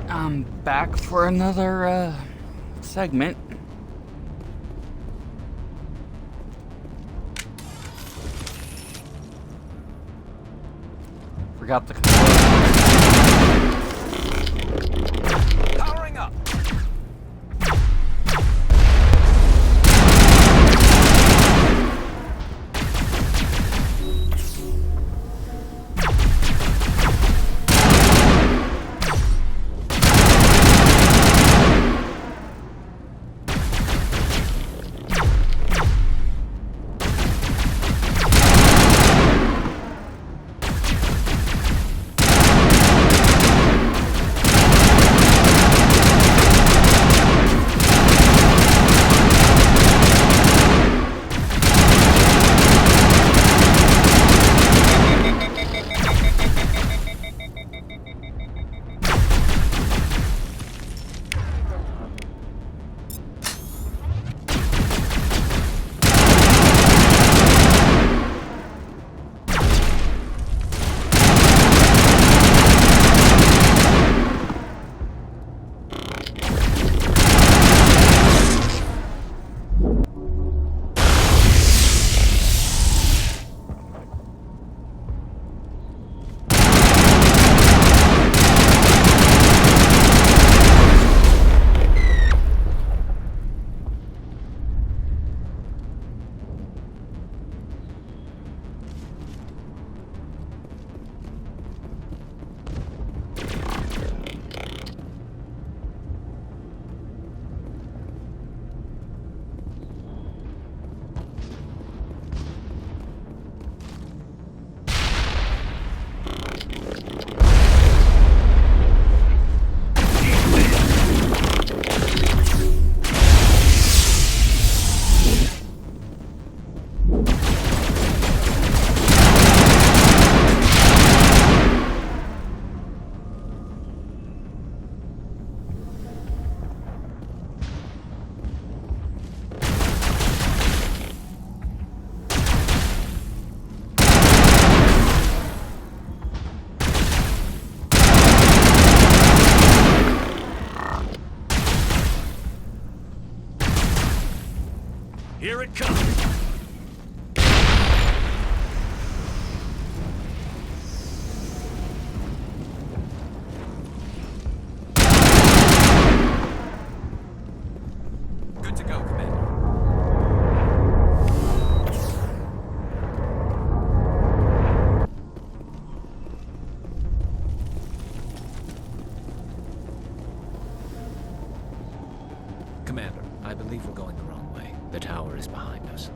I'm back for another segment. Forgot the Powering up. Here it comes. Good to go, Commander. Commander, I believe we're going the wrong way. The tower is behind us.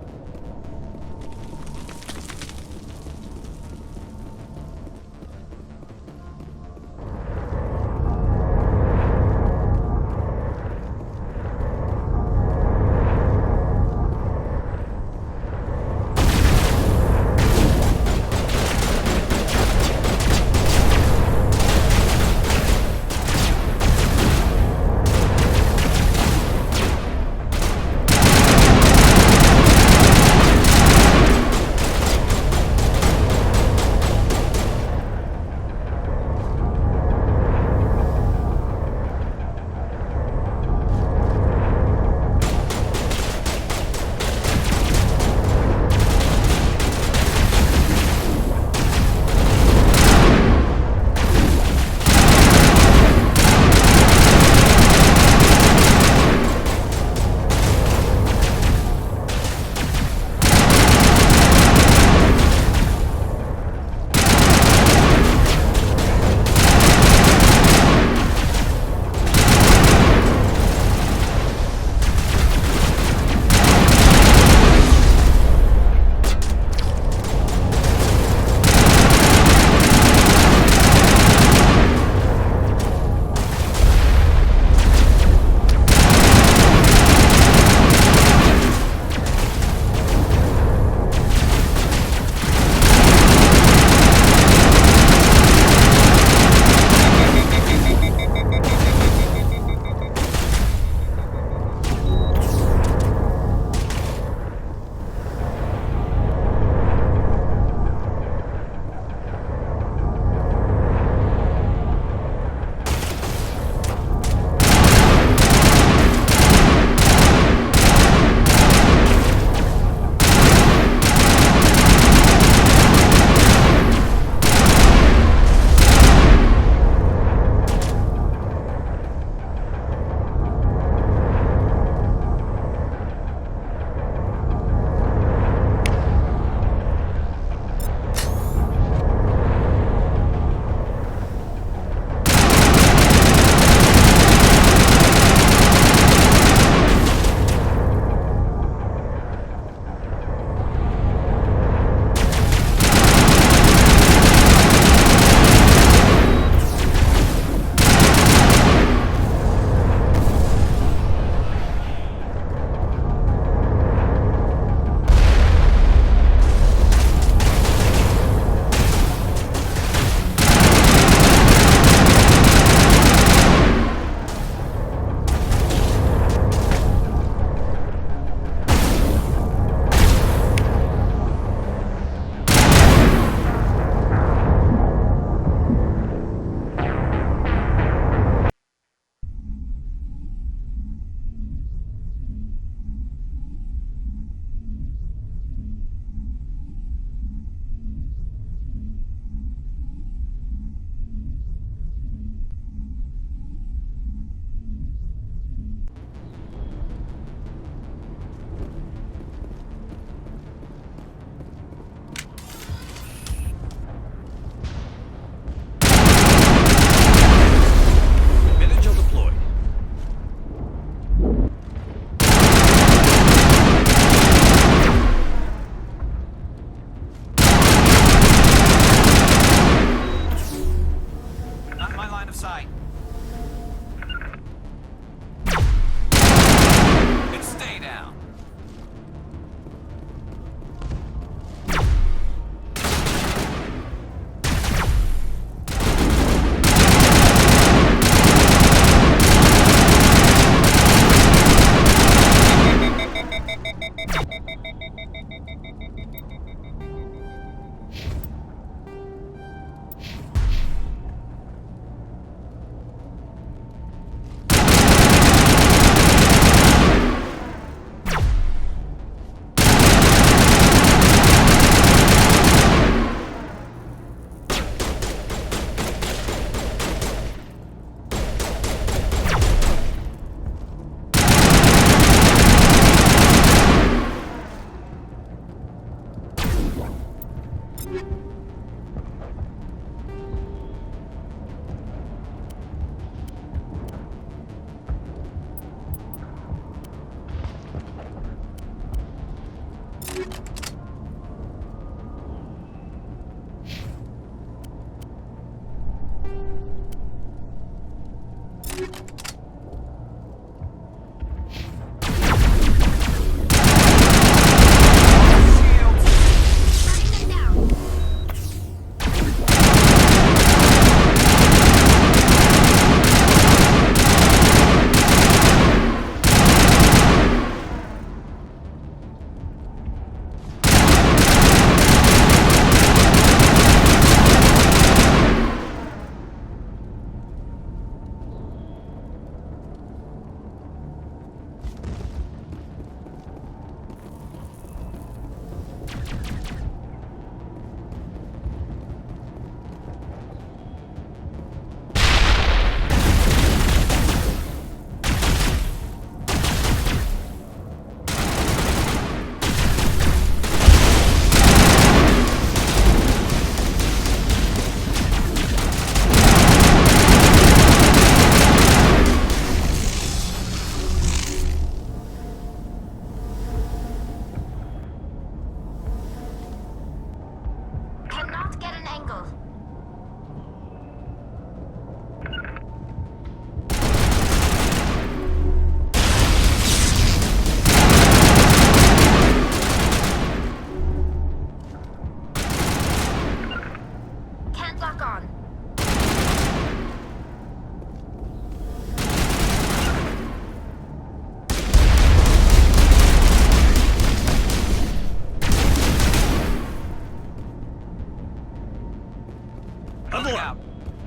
Level out.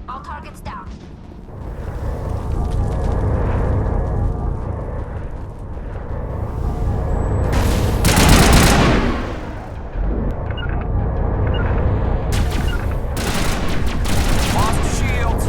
All targets down. Lost shields.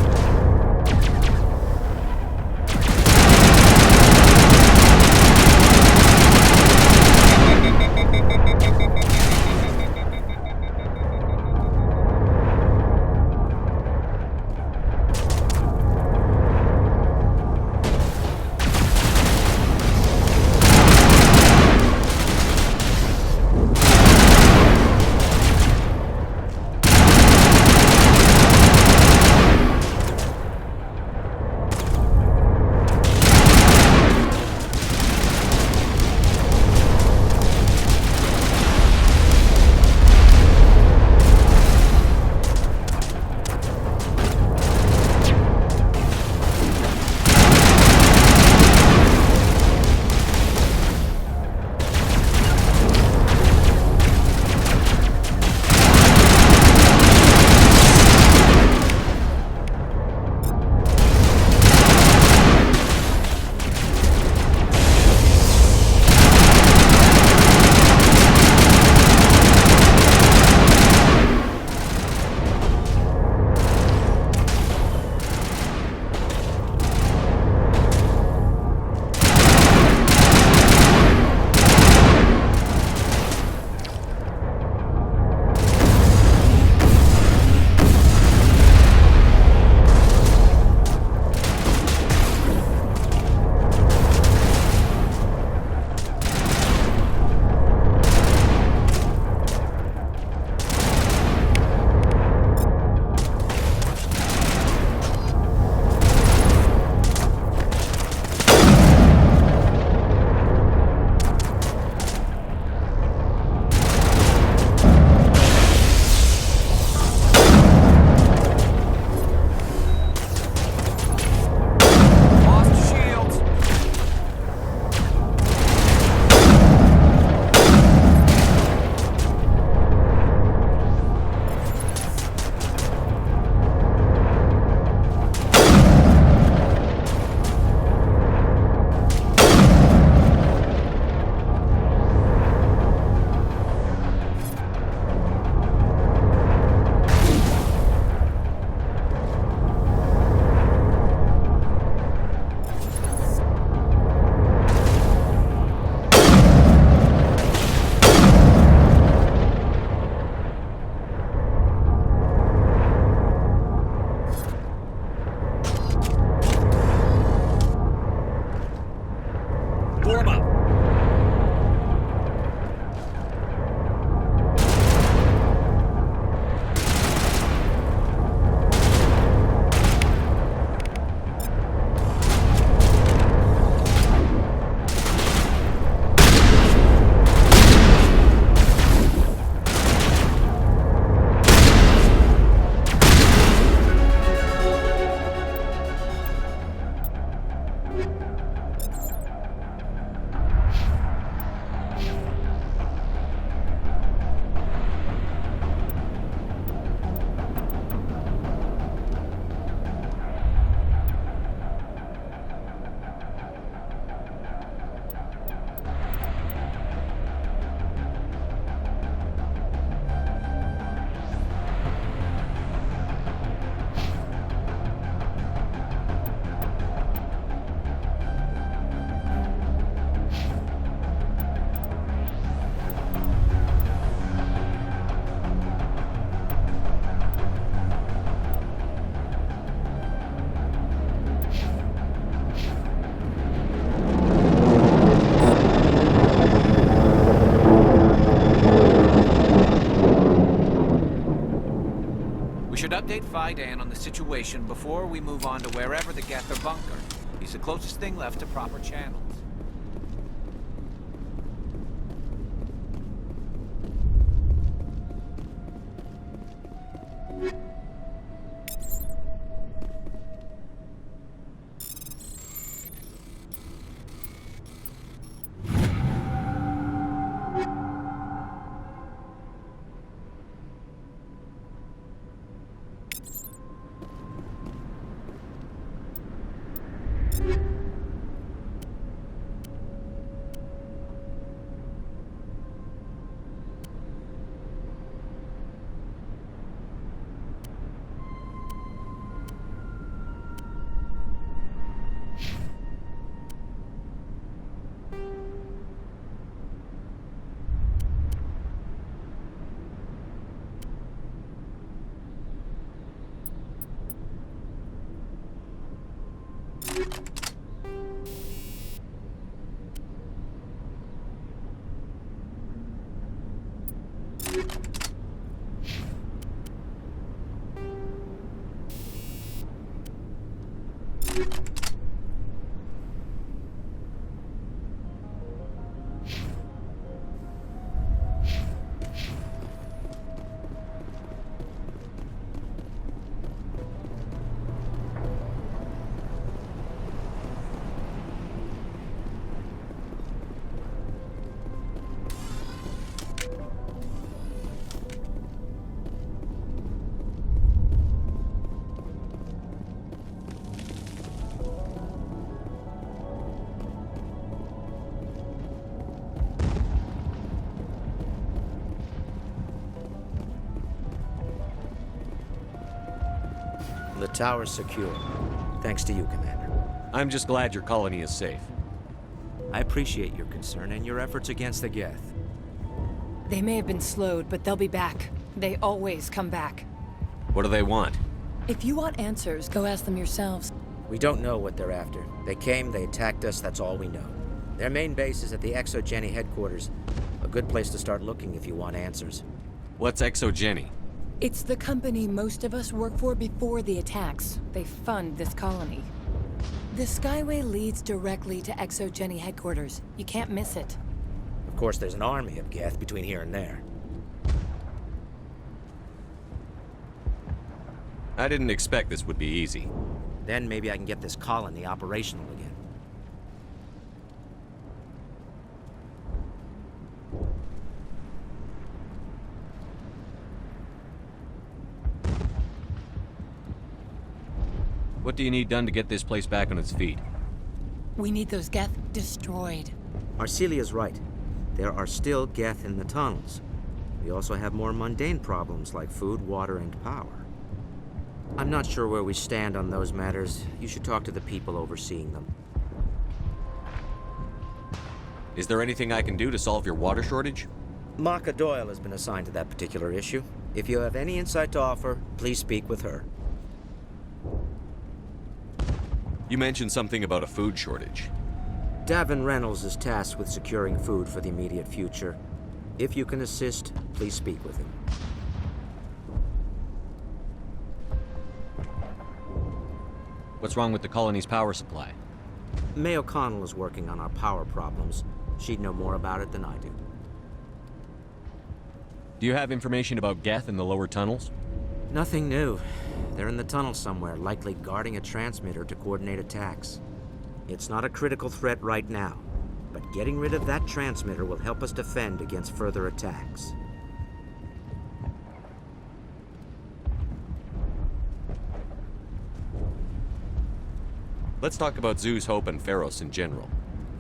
Lost shields. Form up. We should update Fidan on the situation before we move on to wherever the Gether bunker. He's the closest thing left to proper channels. The tower's secure. Thanks to you, Commander. I'm just glad your colony is safe. I appreciate your concern and your efforts against the Geth. They may have been slowed, but they'll be back. They always come back. What do they want? If you want answers, go ask them yourselves. We don't know what they're after. They came, they attacked us, that's all we know. Their main base is at the ExoGeni headquarters. A good place to start looking if you want answers. What's ExoGeni? It's the company most of us work for before the attacks. They fund this colony. The Skyway leads directly to ExoGeni headquarters. You can't miss it. Of course, there's an army of Geth between here and there. I didn't expect this would be easy. Then maybe I can get this colony operational again. What do you need done to get this place back on its feet? We need those Geth destroyed. Arcelia's right. There are still Geth in the tunnels. We also have more mundane problems like food, water, and power. I'm not sure where we stand on those matters. You should talk to the people overseeing them. Is there anything I can do to solve your water shortage? Maka Doyle has been assigned to that particular issue. If you have any insight to offer, please speak with her. You mentioned something about a food shortage. Davin Reynolds is tasked with securing food for the immediate future. If you can assist, please speak with him. What's wrong with the colony's power supply? May O'Connell is working on our power problems. She'd know more about it than I do. Do you have information about Geth in the lower tunnels? Nothing new. They're in the tunnel somewhere, likely guarding a transmitter to coordinate attacks. It's not a critical threat right now, but getting rid of that transmitter will help us defend against further attacks. Let's talk about Zhu's Hope and Pharos in general.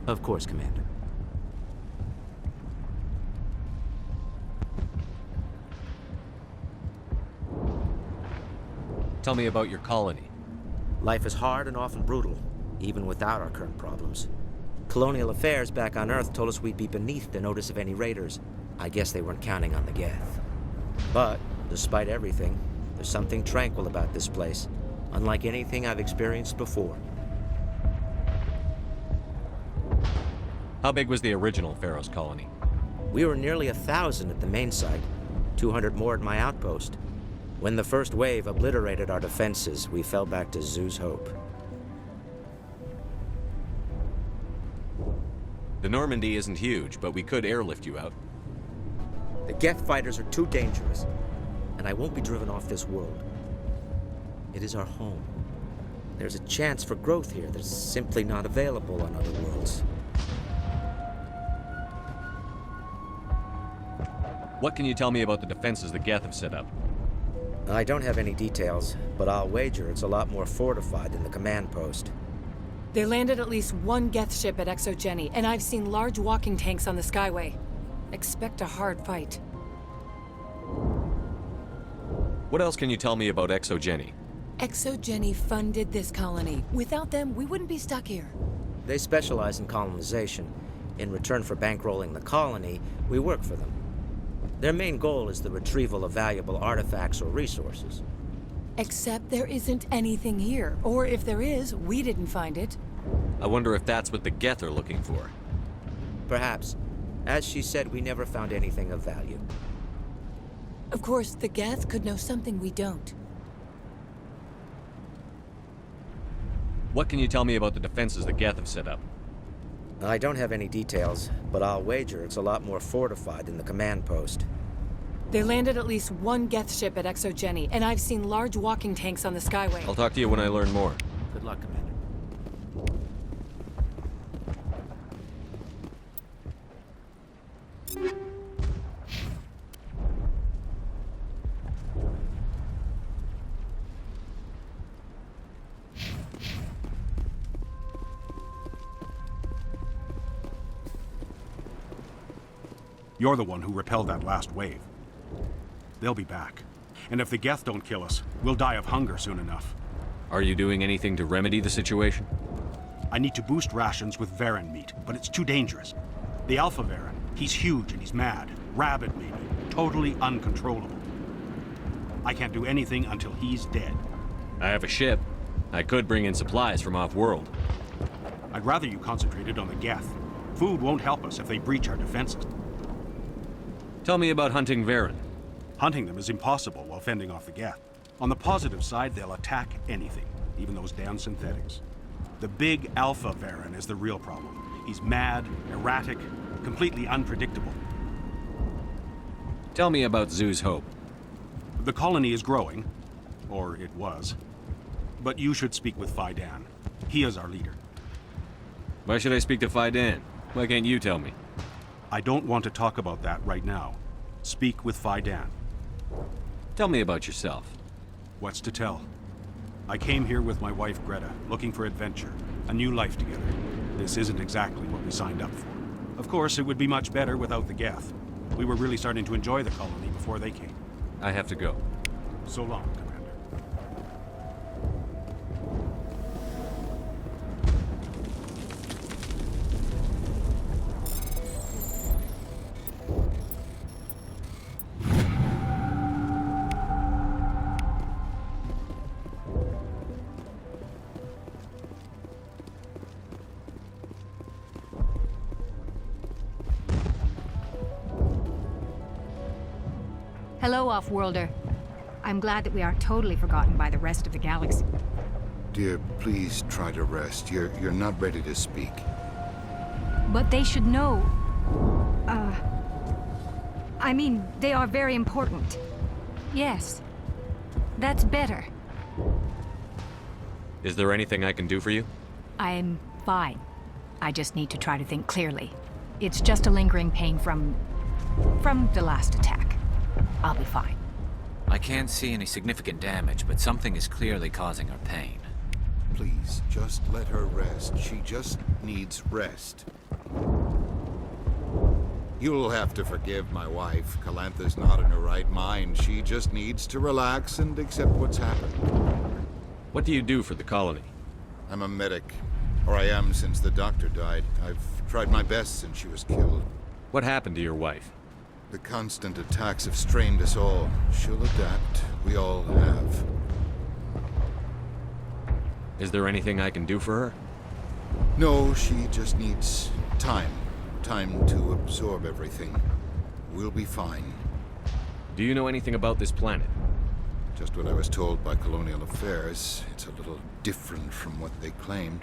Of course, Commander. Tell me about your colony. Life is hard and often brutal, even without our current problems. Colonial Affairs back on Earth told us we'd be beneath the notice of any raiders. I guess they weren't counting on the Geth. But, despite everything, there's something tranquil about this place, unlike anything I've experienced before. How big was the original Pharos colony? We were nearly 1,000 at the main site, 200 more at my outpost. When the first wave obliterated our defenses, we fell back to Zhu's Hope. The Normandy isn't huge, but we could airlift you out. The Geth fighters are too dangerous, and I won't be driven off this world. It is our home. There's a chance for growth here that's simply not available on other worlds. What can you tell me about the defenses the Geth have set up? I don't have any details, but I'll wager it's a lot more fortified than the command post. They landed at least one Geth ship at ExoGeni, and I've seen large walking tanks on the Skyway. Expect a hard fight. What else can you tell me about ExoGeni? ExoGeni funded this colony. Without them, we wouldn't be stuck here. They specialize in colonization. In return for bankrolling the colony, we work for them. Their main goal is the retrieval of valuable artifacts or resources. Except there isn't anything here. Or if there is, we didn't find it. I wonder if that's what the Geth are looking for. Perhaps. As she said, we never found anything of value. Of course, the Geth could know something we don't. What can you tell me about the defenses the Geth have set up? I don't have any details, but I'll wager it's a lot more fortified than the command post. They landed at least one Geth ship at ExoGeni, and I've seen large walking tanks on the Skyway. I'll talk to you when I learn more. Good luck, Commander. You're the one who repelled that last wave. They'll be back. And if the Geth don't kill us, we'll die of hunger soon enough. Are you doing anything to remedy the situation? I need to boost rations with Varen meat, but it's too dangerous. The Alpha Varen, he's huge and he's mad. Rabid maybe. Totally uncontrollable. I can't do anything until he's dead. I have a ship. I could bring in supplies from off-world. I'd rather you concentrated on the Geth. Food won't help us if they breach our defenses. Tell me about hunting Varen. Hunting them is impossible while fending off the Geth. On the positive side, they'll attack anything, even those damn synthetics. The big Alpha Varen is the real problem. He's mad, erratic, completely unpredictable. Tell me about Zhu's Hope. The colony is growing, or it was. But you should speak with Faidan. He is our leader. Why should I speak to Faidan? Why can't you tell me? I don't want to talk about that right now. Speak with Faidan. Tell me about yourself. What's to tell? I came here with my wife Greta, looking for adventure, a new life together. This isn't exactly what we signed up for. Of course, it would be much better without the Geth. We were really starting to enjoy the colony before they came. I have to go. So long, Commander. Hello, Off-Worlder. I'm glad that we aren't totally forgotten by the rest of the galaxy. Dear, please try to rest. You're not ready to speak. But they should know. I mean, they are very important. Yes. That's better. Is there anything I can do for you? I'm fine. I just need to try to think clearly. It's just a lingering pain from the last attack. I'll be fine. I can't see any significant damage, but something is clearly causing her pain. Please, just let her rest. She just needs rest. You'll have to forgive my wife. Calantha's not in her right mind. She just needs to relax and accept what's happened. What do you do for the colony? I'm a medic. Or I am since the doctor died. I've tried my best since she was killed. What happened to your wife? The constant attacks have strained us all. She'll adapt. We all have. Is there anything I can do for her? No, she just needs time. Time to absorb everything. We'll be fine. Do you know anything about this planet? Just what I was told by Colonial Affairs. It's a little different from what they claimed.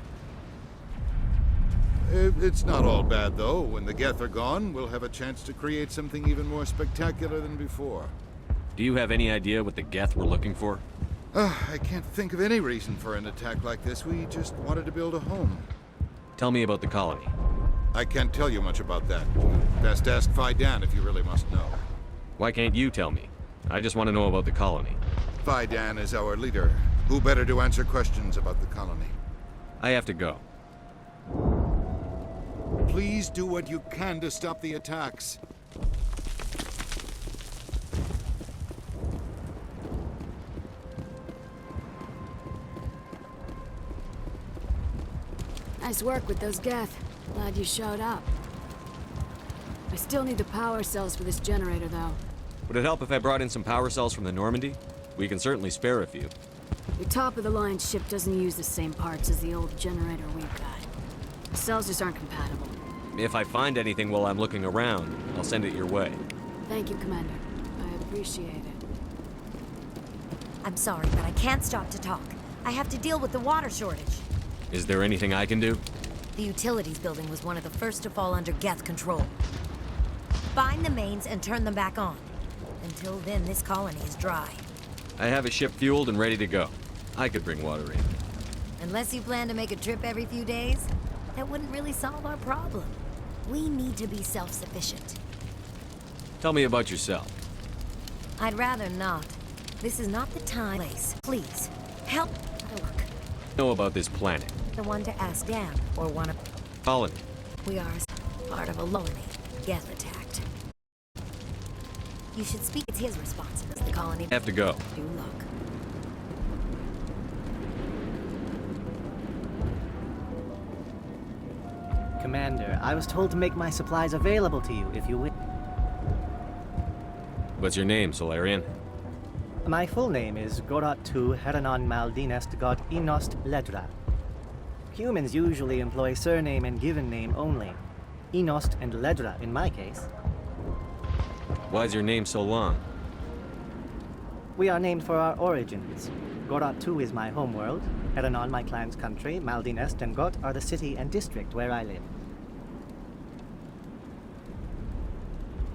It's not all bad, though. When the Geth are gone, we'll have a chance to create something even more spectacular than before. Do you have any idea what the Geth were looking for? I can't think of any reason for an attack like this. We just wanted to build a home. Tell me about the colony. I can't tell you much about that. Best ask Faidan if you really must know. Why can't you tell me? I just want to know about the colony. Faidan is our leader. Who better to answer questions about the colony? I have to go. Please do what you can to stop the attacks. Nice work with those Geth. Glad you showed up. I still need the power cells for this generator, though. Would it help if I brought in some power cells from the Normandy? We can certainly spare a few. Your top-of-the-line ship doesn't use the same parts as the old generator we've got. The cells just aren't compatible. If I find anything while I'm looking around, I'll send it your way. Thank you, Commander. I appreciate it. I'm sorry, but I can't stop to talk. I have to deal with the water shortage. Is there anything I can do? The utilities building was one of the first to fall under Geth control. Find the mains and turn them back on. Until then, this colony is dry. I have a ship fueled and ready to go. I could bring water in. Unless you plan to make a trip every few days, that wouldn't really solve our problem. We need to be self-sufficient. Tell me about yourself. I'd rather not. This is not the time. Place. Please, help. Look. Know about this planet. The one to ask Dan, or one of... Colony. We are part of a colony. Geth attacked. You should speak. It's his responsibility. The colony... Have to go. Do look. Commander, I was told to make my supplies available to you if you wish. What's your name, Solarian? My full name is Gorat-tu Heranon Maldinest God Inost Ledra. Humans usually employ surname and given name only. Inost and Ledra in my case. Why's your name so long? We are named for our origins. Gorat-tu is my homeworld, Heranon my clan's country, Maldinest and Got are the city and district where I live.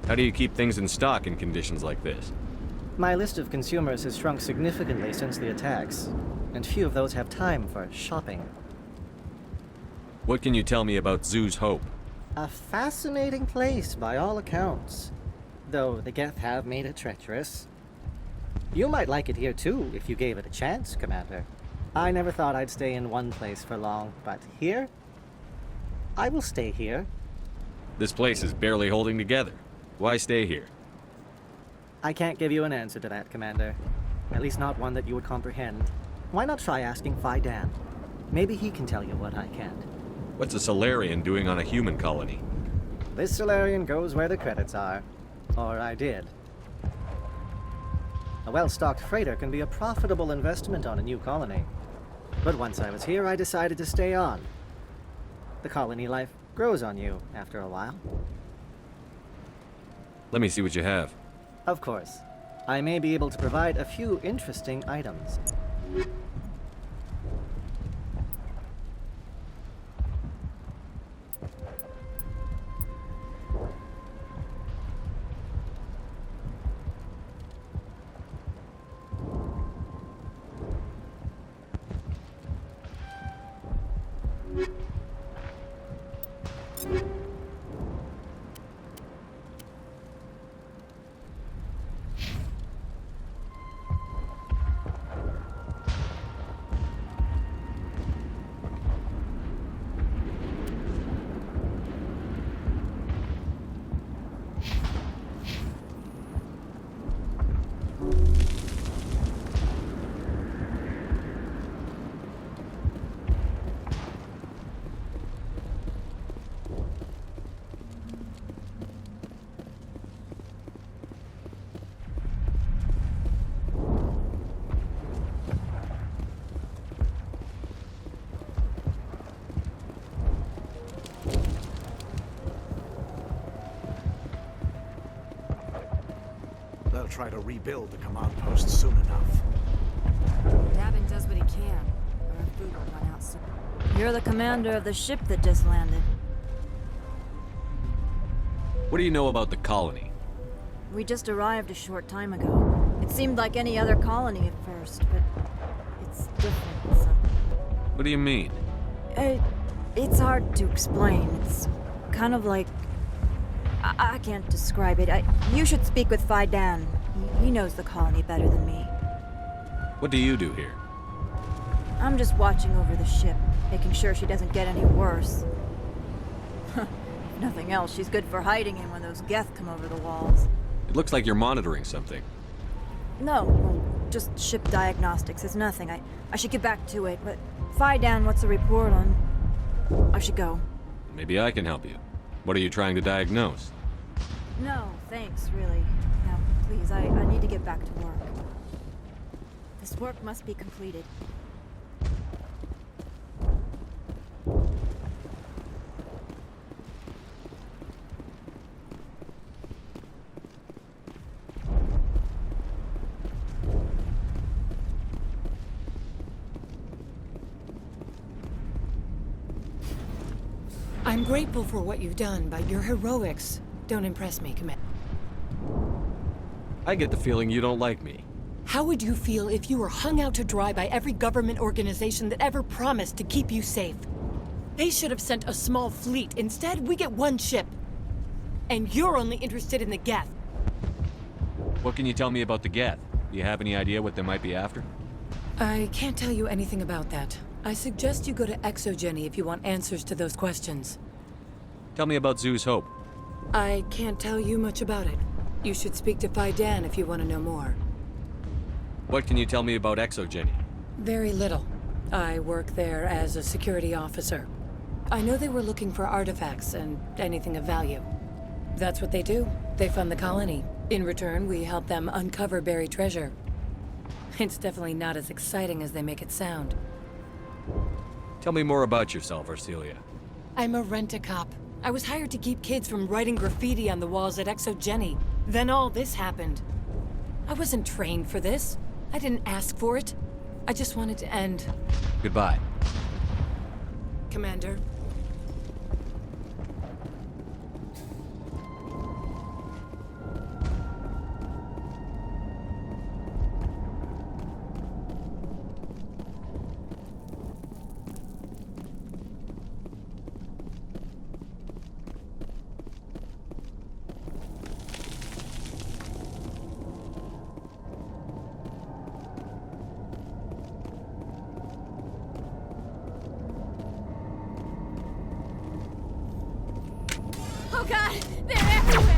How do you keep things in stock in conditions like this? My list of consumers has shrunk significantly since the attacks, and few of those have time for shopping. What can you tell me about Zoo's Hope? A fascinating place by all accounts, though the Geth have made it treacherous. You might like it here too, if you gave it a chance, Commander. I never thought I'd stay in one place for long, but here? I will stay here. This place is barely holding together. Why stay here? I can't give you an answer to that, Commander. At least not one that you would comprehend. Why not try asking Phi Dan? Maybe he can tell you what I can't. What's a Solarian doing on a human colony? This Solarian goes where the credits are. Or I did. A well-stocked freighter can be a profitable investment on a new colony. But once I was here, I decided to stay on. The colony life grows on you after a while. Let me see what you have. Of course. I may be able to provide a few interesting items. They'll try to rebuild the command post soon enough. Davin does what he can, or our food will run out soon. You're the commander of the ship that just landed. What do you know about the colony? We just arrived a short time ago. It seemed like any other colony at first, but it's different. So. What do you mean? It's hard to explain. It's kind of like... I can't describe it. You should speak with Phi Dan. He knows the colony better than me. What do you do here? I'm just watching over the ship, making sure she doesn't get any worse. If nothing else, she's good for hiding in when those Geth come over the walls. It looks like you're monitoring something. No, well, just ship diagnostics. It's nothing. I should get back to it, but Faidan, what's the report on? I should go. Maybe I can help you. What are you trying to diagnose? No, thanks, really. Now, please, I need to get back to work. This work must be completed. I'm grateful for what you've done, but your heroics don't impress me, Commander. I get the feeling you don't like me. How would you feel if you were hung out to dry by every government organization that ever promised to keep you safe? They should have sent a small fleet. Instead, we get one ship. And you're only interested in the Geth. What can you tell me about the Geth? Do you have any idea what they might be after? I can't tell you anything about that. I suggest you go to Exogeny if you want answers to those questions. Tell me about Zhu's Hope. I can't tell you much about it. You should speak to Faidan if you want to know more. What can you tell me about Exogeny? Very little. I work there as a security officer. I know they were looking for artifacts and anything of value. That's what they do. They fund the colony. In return, we help them uncover buried treasure. It's definitely not as exciting as they make it sound. Tell me more about yourself, Arcelia. I'm a rent-a-cop. I was hired to keep kids from writing graffiti on the walls at Exogeny. Then all this happened. I wasn't trained for this. I didn't ask for it. I just wanted to end. Goodbye. Commander. Oh god, they're everywhere!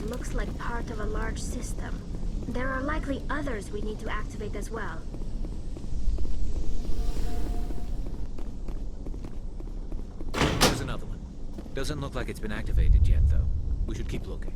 Looks like part of a large system. There are likely others we need to activate as well. There's another one. Doesn't look like it's been activated yet, though. We should keep looking.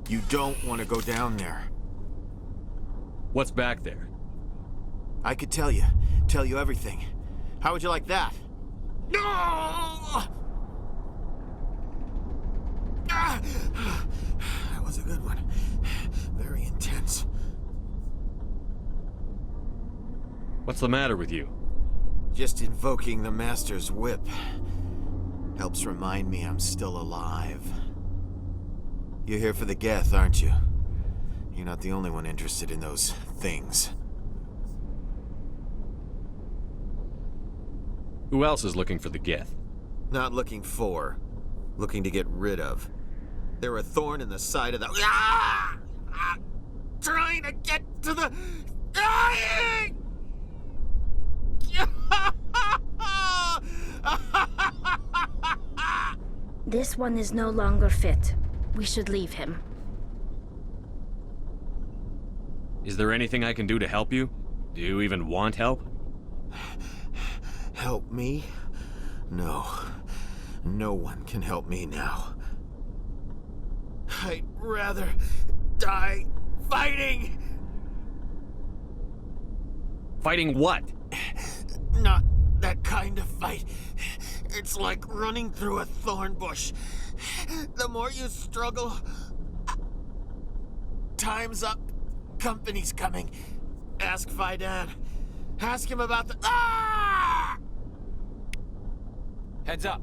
You don't want to go down there. What's back there? I could tell you everything. How would you like that? No! That was a good one. Very intense. What's the matter with you? Just invoking the Master's whip helps remind me I'm still alive. You're here for the Geth, aren't you? You're not the only one interested in those things. Who else is looking for the Geth? Not looking for, looking to get rid of. They're a thorn in the side of the... Ah! Ah! Trying to get to the... Dying! This one is no longer fit. We should leave him. Is there anything I can do to help you? Do you even want help? Help me? No. No one can help me now. I'd rather die fighting! Fighting what? Not that kind of fight. It's like running through a thorn bush. The more you struggle... Time's up. Company's coming. Ask Faidan. Ask him about the... Ah! Heads up.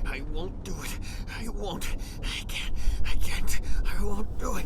I won't do it. I won't. I can't. I won't do it.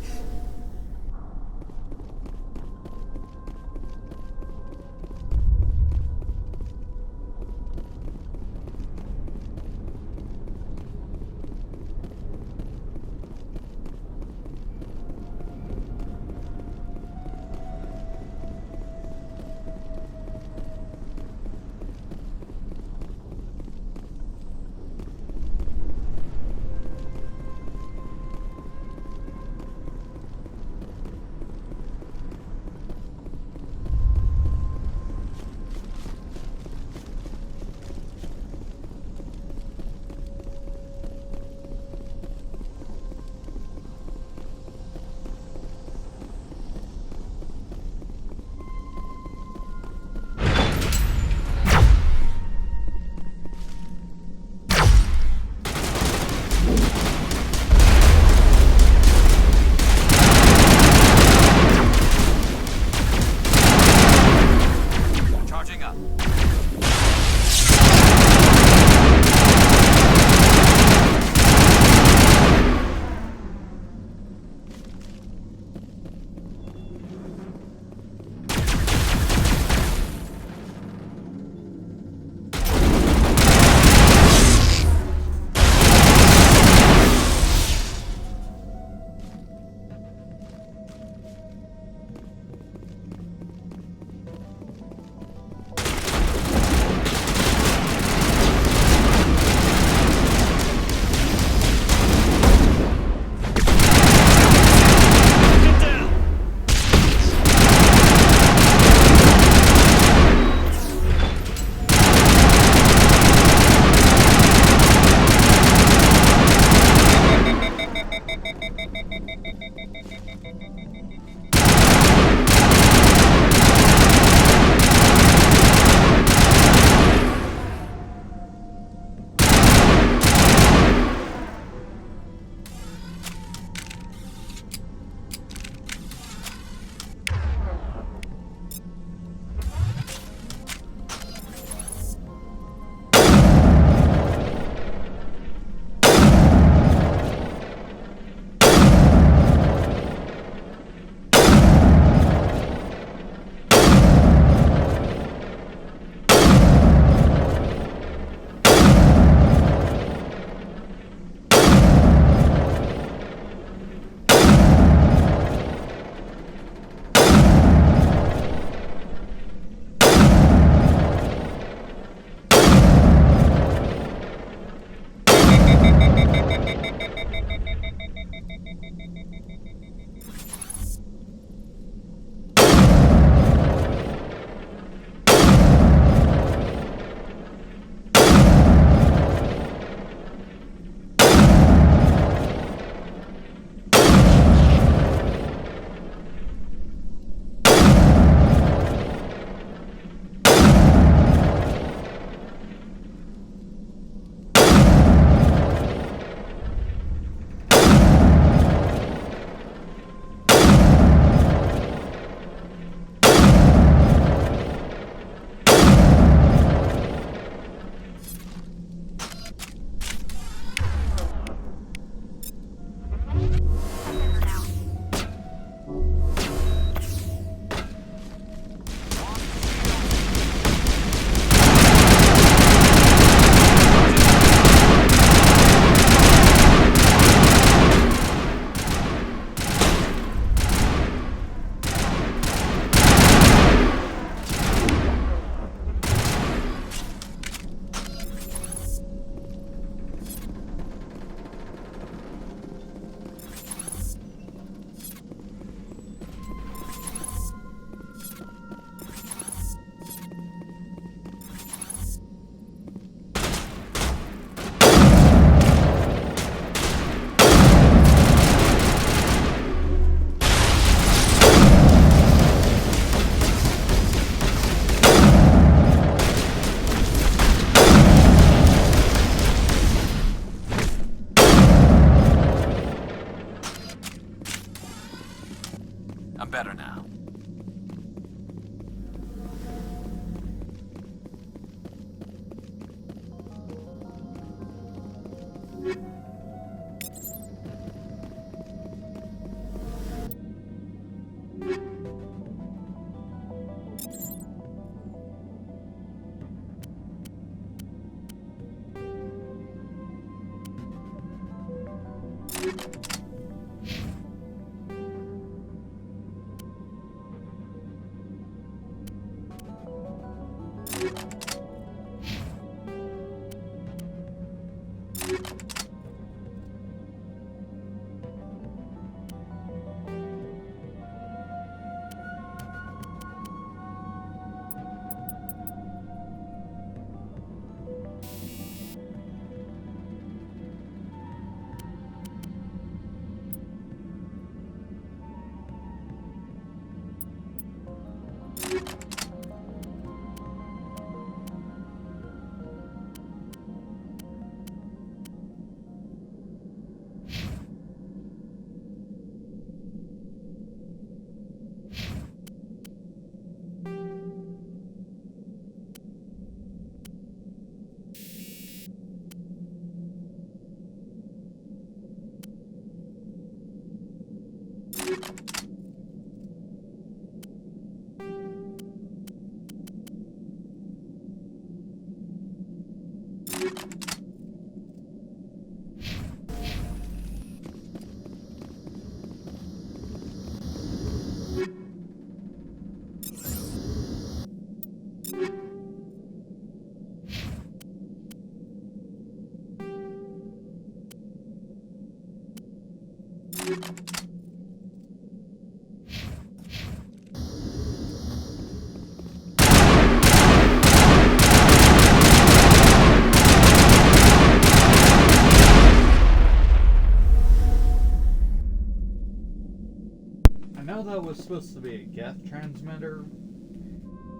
I know that was supposed to be a Geth transmitter,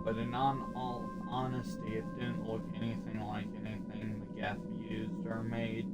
but in all honesty, it didn't look anything like anything the Geth used or made.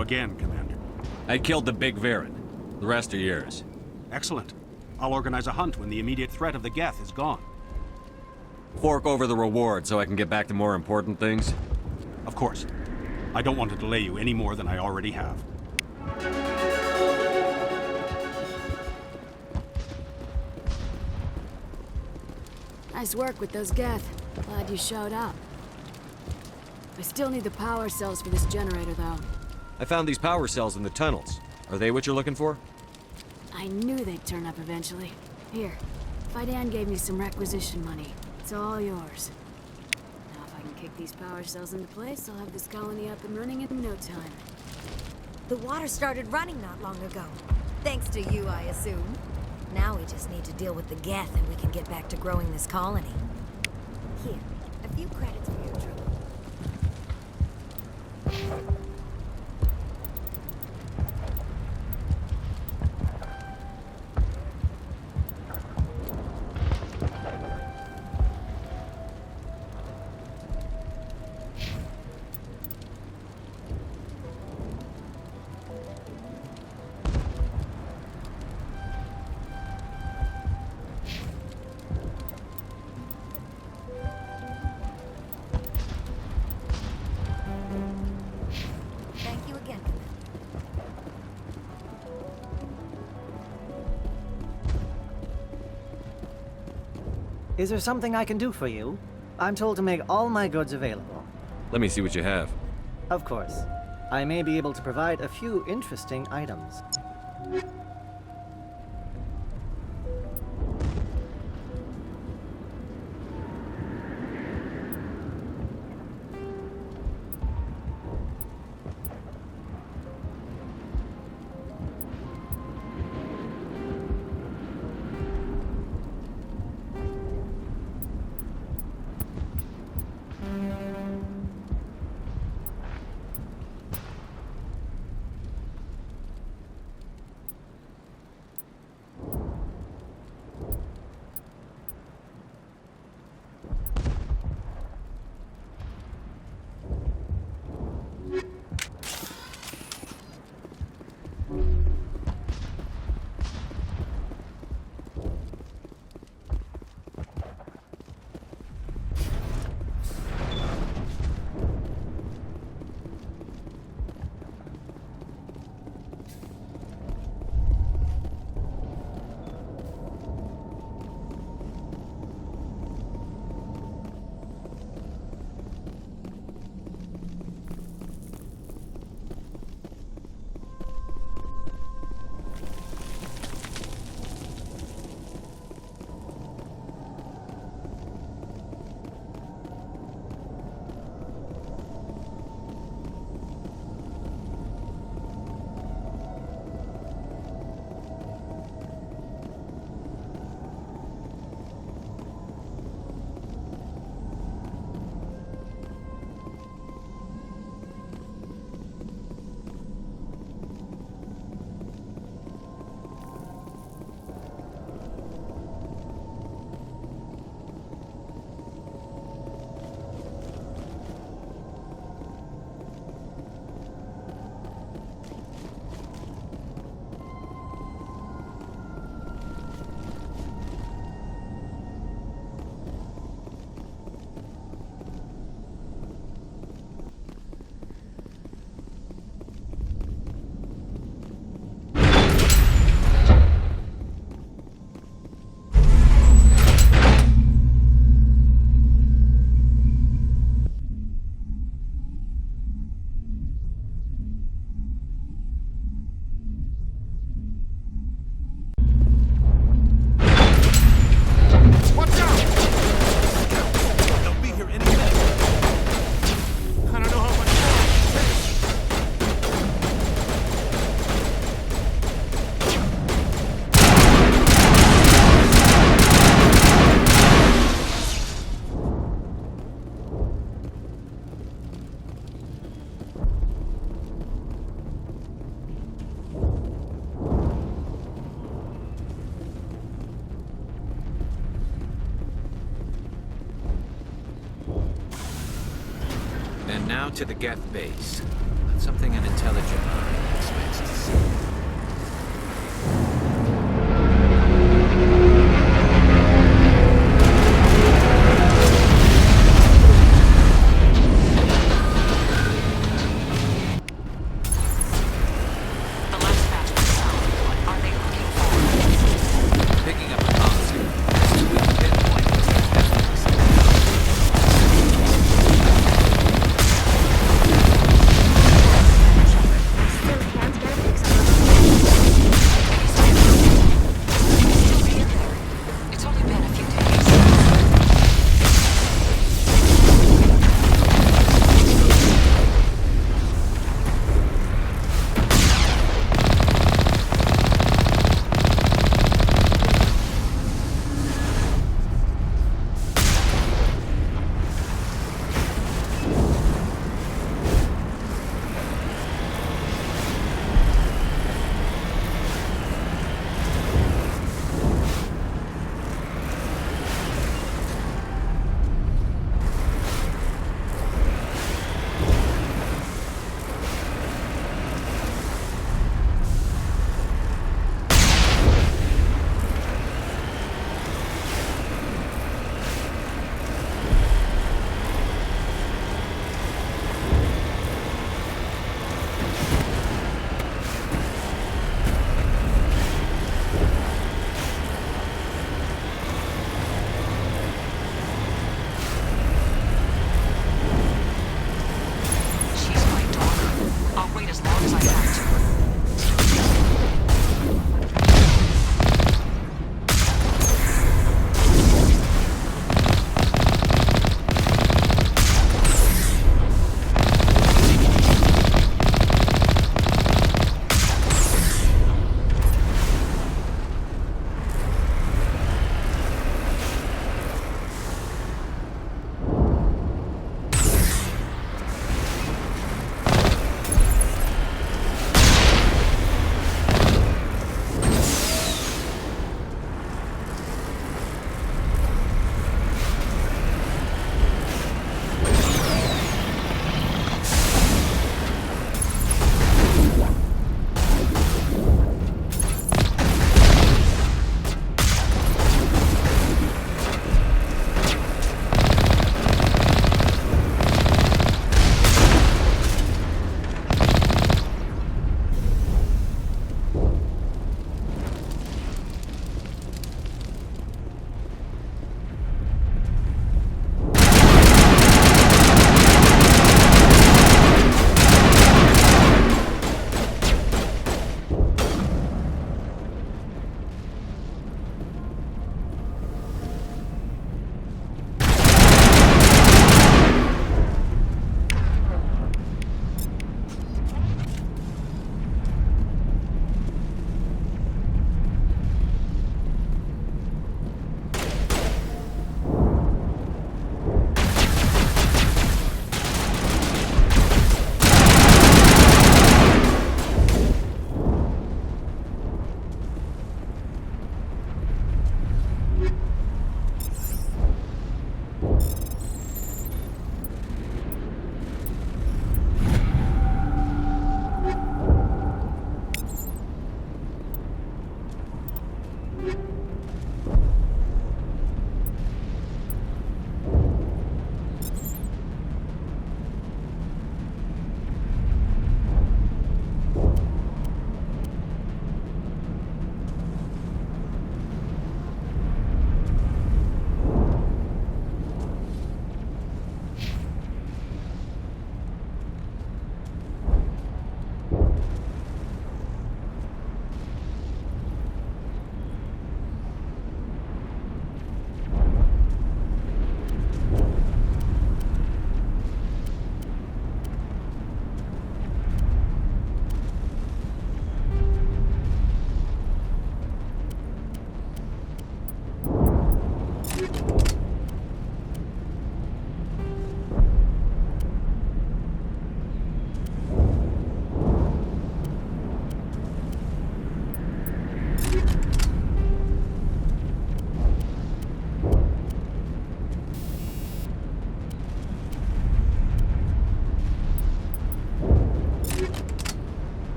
Again, Commander. I killed the big Varen. The rest are yours. Excellent. I'll organize a hunt when the immediate threat of the Geth is gone. Fork over the reward so I can get back to more important things? Of course. I don't want to delay you any more than I already have. Nice work with those Geth. Glad you showed up. I still need the power cells for this generator, though. I found these power cells in the tunnels. Are they what you're looking for? I knew they'd turn up eventually. Here, Fidan gave me some requisition money. It's all yours. Now if I can kick these power cells into place, I'll have this colony up and running in no time. The water started running not long ago. Thanks to you, I assume. Now we just need to deal with the Geth and we can get back to growing this colony. Here, a few credits for your trouble. Thank you again, Commander. Is there something I can do for you? I'm told to make all my goods available. Let me see what you have. Of course. I may be able to provide a few interesting items. And now to the Geth base. That's something an intelligent eye expects to see. Still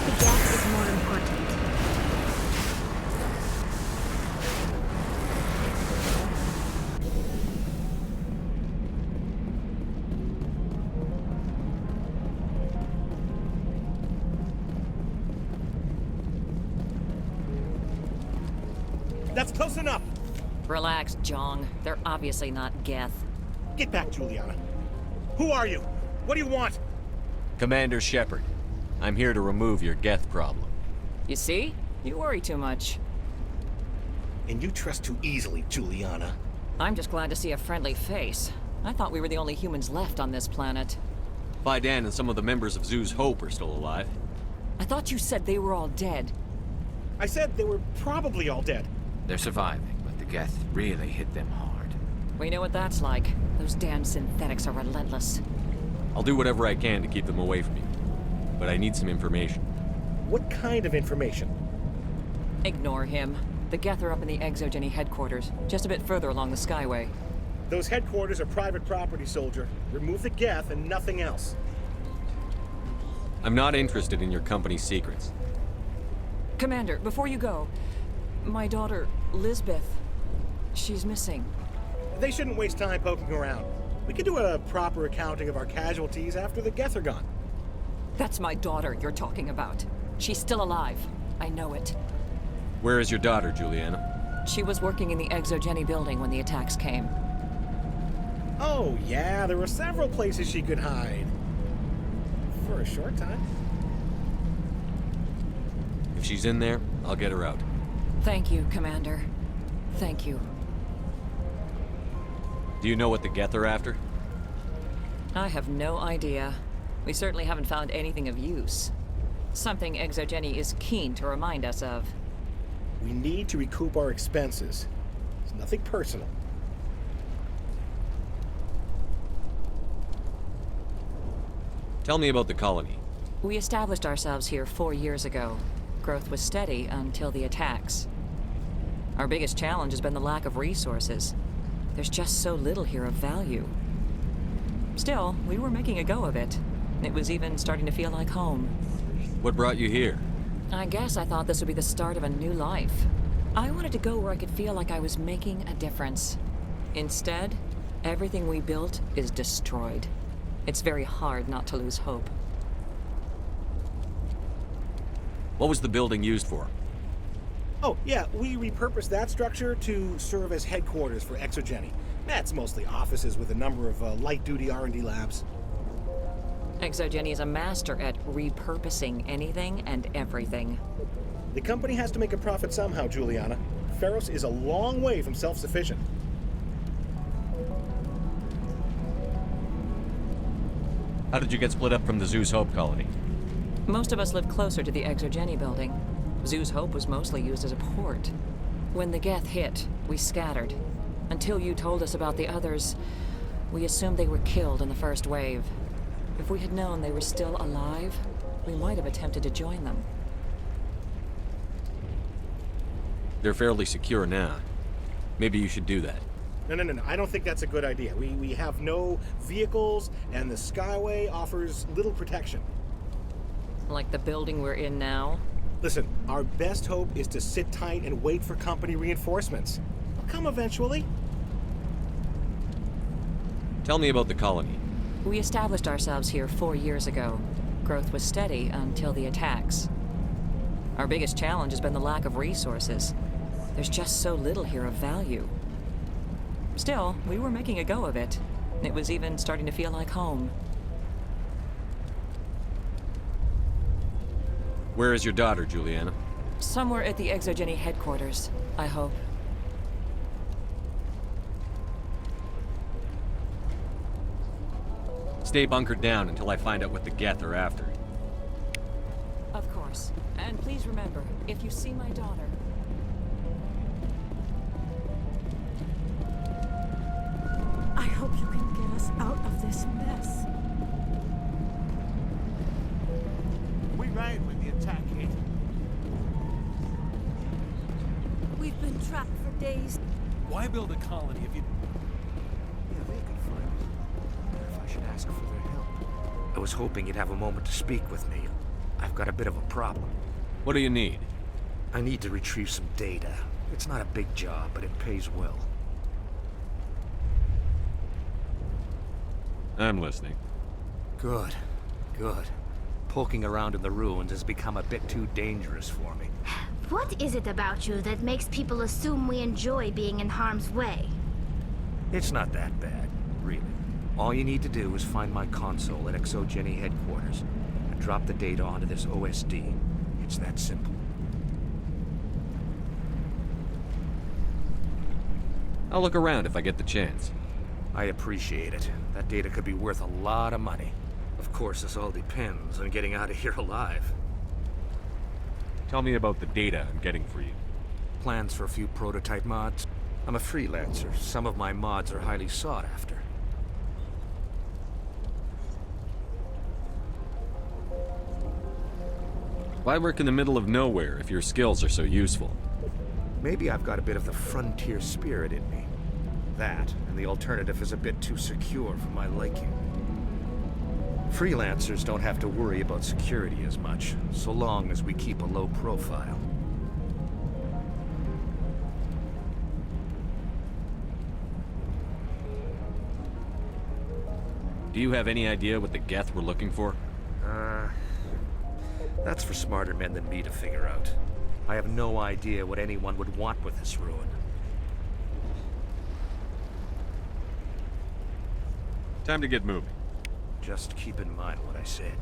the Geth is more important. That's close enough! Relax, Jong. They're obviously not Geth. Get back, Juliana. Who are you? What do you want? Commander Shepard. I'm here to remove your Geth problem. You see? You worry too much. And you trust too easily, Juliana. I'm just glad to see a friendly face. I thought we were the only humans left on this planet. Faidan and some of the members of Zoo's Hope are still alive. I thought you said they were all dead. I said they were probably all dead. They're surviving, but the Geth really hit them hard. We know what that's like. Those damn synthetics are relentless. I'll do whatever I can to keep them away from you. But I need some information. What kind of information? Ignore him. The Geth are up in the Exogeny headquarters, just a bit further along the Skyway. Those headquarters are private property, soldier. Remove the Geth and nothing else. I'm not interested in your company's secrets. Commander, before you go, my daughter, Lisbeth, she's missing. They shouldn't waste time poking around. We could do a proper accounting of our casualties after the Geth are gone. That's my daughter you're talking about. She's still alive. I know it. Where is your daughter, Juliana? She was working in the Exogeny building when the attacks came. Oh, yeah, there were several places she could hide. For a short time. If she's in there, I'll get her out. Thank you, Commander. Thank you. Do you know what the Geth are after? I have no idea. We certainly haven't found anything of use. Something Exogeny is keen to remind us of. We need to recoup our expenses. It's nothing personal. Tell me about the colony. We established ourselves here 4 years ago. Growth was steady until the attacks. Our biggest challenge has been the lack of resources. There's just so little here of value. Still, we were making a go of it. It was even starting to feel like home. What brought you here? I guess I thought this would be the start of a new life. I wanted to go where I could feel like I was making a difference. Instead, everything we built is destroyed. It's very hard not to lose hope. What was the building used for? Oh, yeah, we repurposed that structure to serve as headquarters for Exogeny. That's mostly offices with a number of light-duty R&D labs. Exogeny is a master at repurposing anything and everything. The company has to make a profit somehow, Juliana. Feros is a long way from self-sufficient. How did you get split up from the Zoo's Hope colony? Most of us lived closer to the Exogeny building. Zoo's Hope was mostly used as a port. When the Geth hit, we scattered. Until you told us about the others, we assumed they were killed in the first wave. If we had known they were still alive, we might have attempted to join them. They're fairly secure now. Maybe you should do that. No. I don't think that's a good idea. We have no vehicles, and the Skyway offers little protection. Like the building we're in now? Listen, our best hope is to sit tight and wait for company reinforcements. They'll come eventually. Tell me about the colony. We established ourselves here 4 years ago. Growth was steady until the attacks. Our biggest challenge has been the lack of resources. There's just so little here of value. Still, we were making a go of it. It was even starting to feel like home. Where is your daughter, Juliana? Somewhere at the Exogeny headquarters, I hope. Stay bunkered down until I find out what the Geth are after. Of course. And please remember, if you see my daughter... I hope you can get us out of this mess. We ran when the attack hit. We've been trapped for days. Why build a colony if you... Yeah, they could find me. I wonder if I should ask for their help. I was hoping you'd have a moment to speak with me. I've I've got a bit of a problem. What do you need? I need to retrieve some data. It's not a big job, but it pays well. I'm listening. Good. Good. Poking around in the ruins has become a bit too dangerous for me. What is it about you that makes people assume we enjoy being in harm's way? It's not that bad, really. All you need to do is find my console at Exogeny headquarters and drop the data onto this OSD. It's that simple. I'll look around if I get the chance. I appreciate it. That data could be worth a lot of money. Of course, this all depends on getting out of here alive. Tell me about the data I'm getting for you. Plans for a few prototype mods. I'm a freelancer. Some of my mods are highly sought after. Why work in the middle of nowhere if your skills are so useful? Maybe I've got a bit of the frontier spirit in me. That, and the alternative is a bit too secure for my liking. Freelancers don't have to worry about security as much, so long as we keep a low profile. Do you have any idea what the Geth were looking for? That's for smarter men than me to figure out. I have no idea what anyone would want with this ruin. Time to get moving. Just keep in mind what I said.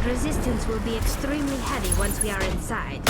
Resistance will be extremely heavy once we are inside.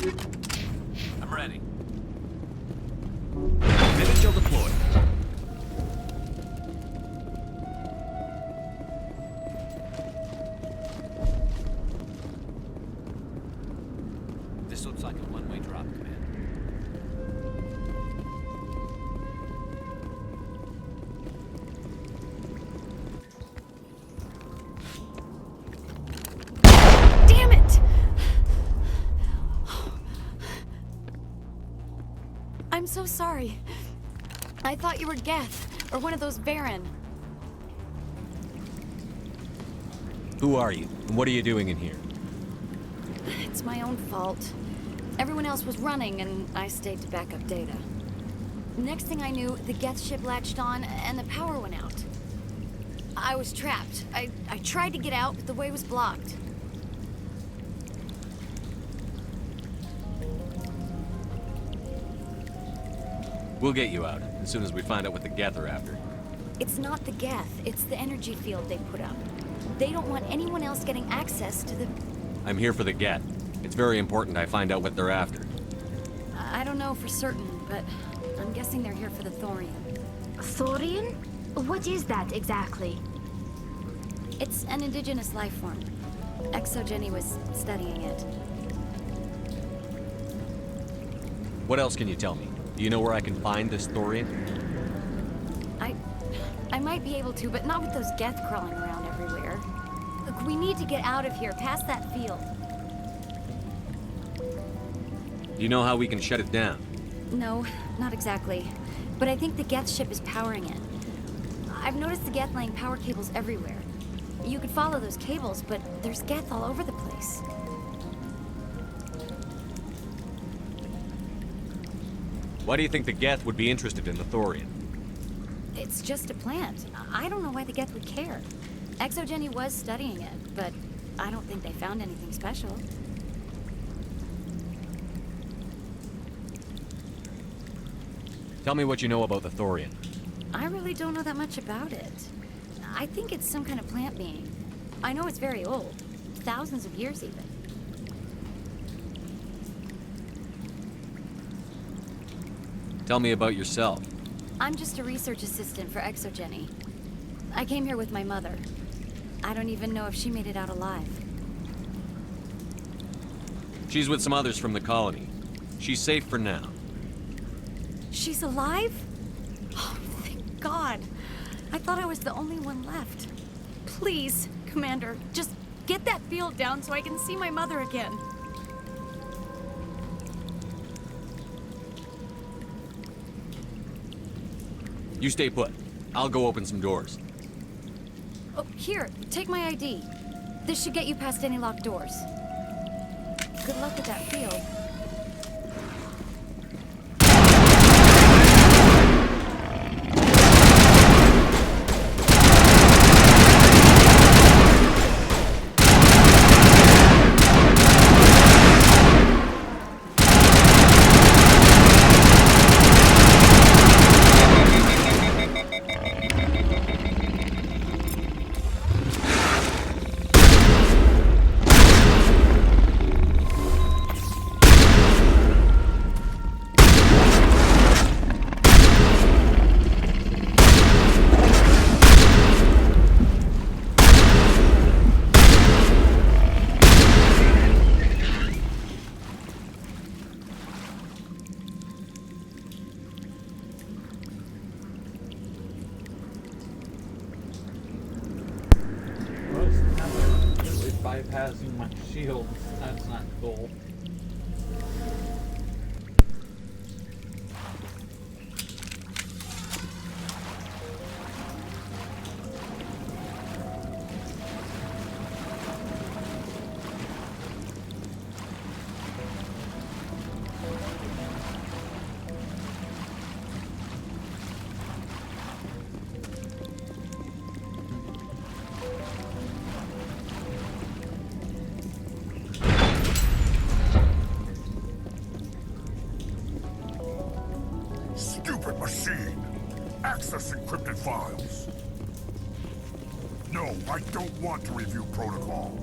I'm ready. Vigil deployed. This looks like a one-way drop, Commander. Damn it! I'm so sorry. I thought you were Geth, or one of those Baron. Who are you, and what are you doing in here? It's my own fault. Everyone else was running, and I stayed to back up data. Next thing I knew, the Geth ship latched on, and the power went out. I was trapped. I tried to get out, but the way was blocked. We'll get you out, as soon as we find out what the Geth are after. It's not the Geth, it's the energy field they put up. They don't want anyone else getting access to the... I'm here for the Geth. It's very important I find out what they're after. I don't know for certain, but I'm guessing they're here for the thorium. Thorium? What is that exactly? It's an indigenous life form. Exogeny was studying it. What else can you tell me? Do you know where I can find this thorium? I might be able to, but not with those Geth crawling around everywhere. Look, we need to get out of here, past that field. Do you know how we can shut it down? No, not exactly. But I think the Geth ship is powering it. I've noticed the Geth laying power cables everywhere. You could follow those cables, but there's Geth all over the place. Why do you think the Geth would be interested in the thorium? It's just a plant. I don't know why the Geth would care. Exogeny was studying it, but I don't think they found anything special. Tell me what you know about the thorium. I really don't know that much about it. I think it's some kind of plant being. I know it's very old. Thousands of years even. Tell me about yourself. I'm just a research assistant for Exogeny. I came here with my mother. I don't even know if she made it out alive. She's with some others from the colony. She's safe for now. She's alive? Oh, thank God. I thought I was the only one left. Please, Commander, just get that field down so I can see my mother again. You stay put. I'll go open some doors. Oh, here, take my ID. This should get you past any locked doors. Good luck with that field. Bypassing my shields. That's not cool. Stupid machine! Access encrypted files! No, I don't want to review protocol.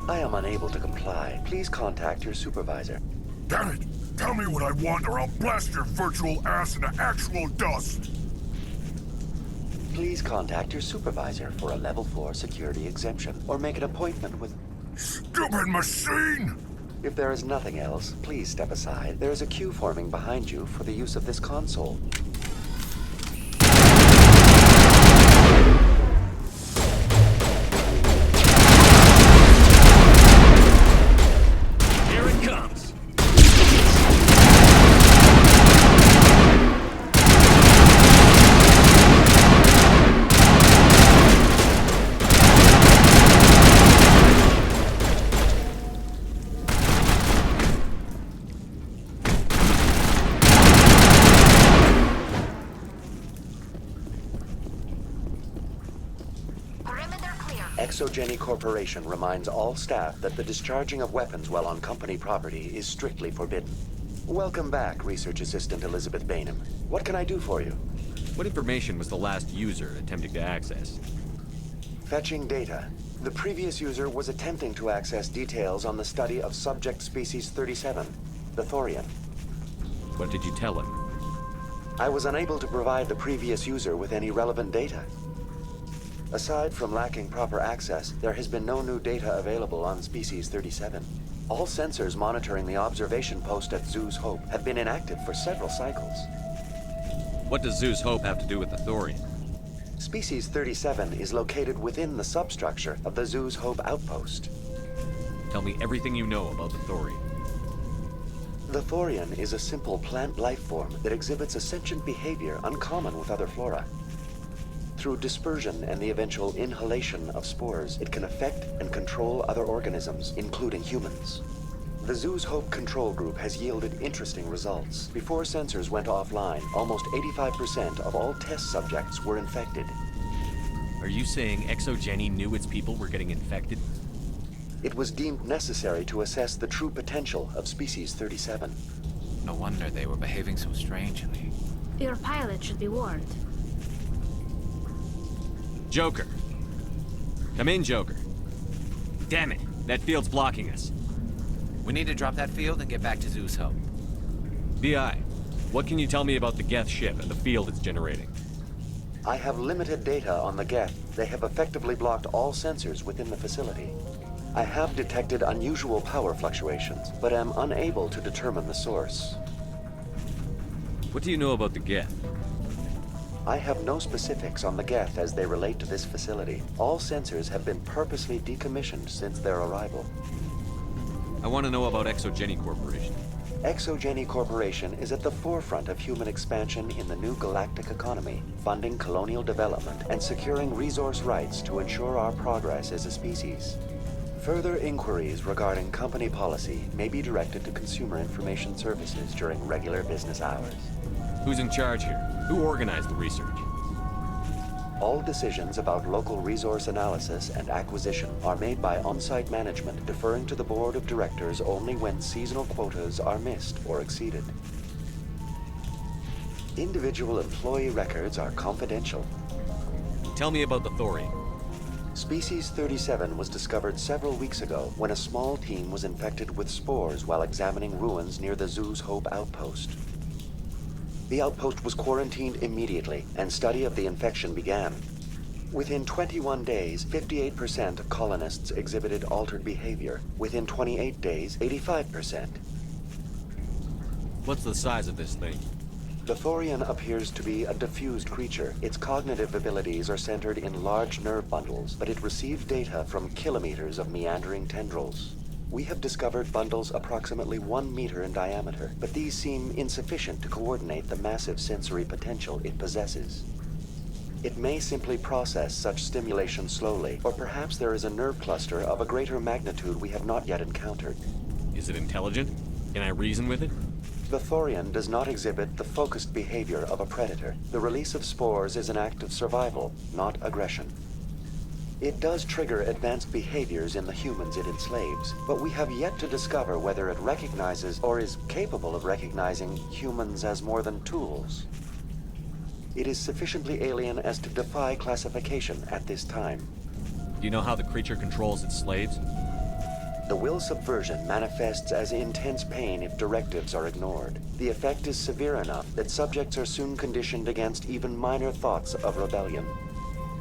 I am unable to comply. Please contact your supervisor. Damn it! Tell me what I want or I'll blast your virtual ass into actual dust! Please contact your supervisor for a level 4 security exemption, or make an appointment with... Stupid machine! If there is nothing else, please step aside. There is a queue forming behind you for the use of this console. Here it comes! Exogeny Corporation reminds all staff that the discharging of weapons while on company property is strictly forbidden. Welcome back, Research Assistant Elizabeth Bainham. What can I do for you? What information was the last user attempting to access? Fetching data. The previous user was attempting to access details on the study of subject species 37, the Thorian. What did you tell him? I was unable to provide the previous user with any relevant data. Aside from lacking proper access, there has been no new data available on Species 37. All sensors monitoring the observation post at Zoo's Hope have been inactive for several cycles. What does Zoo's Hope have to do with the Thorian? Species 37 is located within the substructure of the Zoo's Hope outpost. Tell me everything you know about the Thorian. The Thorian is a simple plant life form that exhibits a sentient behavior uncommon with other flora. Through dispersion and the eventual inhalation of spores, it can affect and control other organisms, including humans. The Zoo's Hope control group has yielded interesting results. Before sensors went offline, almost 85% of all test subjects were infected. Are you saying Exogeny knew its people were getting infected? It was deemed necessary to assess the true potential of Species 37. No wonder they were behaving so strangely. Your pilot should be warned. Joker. Come in, Joker. Damn it, that field's blocking us. We need to drop that field and get back to Zoo's Hope. BI, what can you tell me about the Geth ship and the field it's generating? I have limited data on the Geth. They have effectively blocked all sensors within the facility. I have detected unusual power fluctuations, but am unable to determine the source. What do you know about the Geth? I have no specifics on the Geth as they relate to this facility. All sensors have been purposely decommissioned since their arrival. I want to know about Exogeny Corporation. Exogeny Corporation is at the forefront of human expansion in the new galactic economy, funding colonial development and securing resource rights to ensure our progress as a species. Further inquiries regarding company policy may be directed to Consumer Information Services during regular business hours. Who's in charge here? Who organized the research? All decisions about local resource analysis and acquisition are made by on-site management, deferring to the board of directors only when seasonal quotas are missed or exceeded. Individual employee records are confidential. Tell me about the Thorian. Species 37 was discovered several weeks ago when a small team was infected with spores while examining ruins near the Zoo's Hope outpost. The outpost was quarantined immediately, and study of the infection began. Within 21 days, 58% of colonists exhibited altered behavior. Within 28 days, 85%. What's the size of this thing? The Thorian appears to be a diffused creature. Its cognitive abilities are centered in large nerve bundles, but it receives data from kilometers of meandering tendrils. We have discovered bundles approximately 1 meter in diameter, but these seem insufficient to coordinate the massive sensory potential it possesses. It may simply process such stimulation slowly, or perhaps there is a nerve cluster of a greater magnitude we have not yet encountered. Is it intelligent? Can I reason with it? The Thorian does not exhibit the focused behavior of a predator. The release of spores is an act of survival, not aggression. It does trigger advanced behaviors in the humans it enslaves, but we have yet to discover whether it recognizes or is capable of recognizing humans as more than tools. It is sufficiently alien as to defy classification at this time. Do you know how the creature controls its slaves? The will subversion manifests as intense pain if directives are ignored. The effect is severe enough that subjects are soon conditioned against even minor thoughts of rebellion.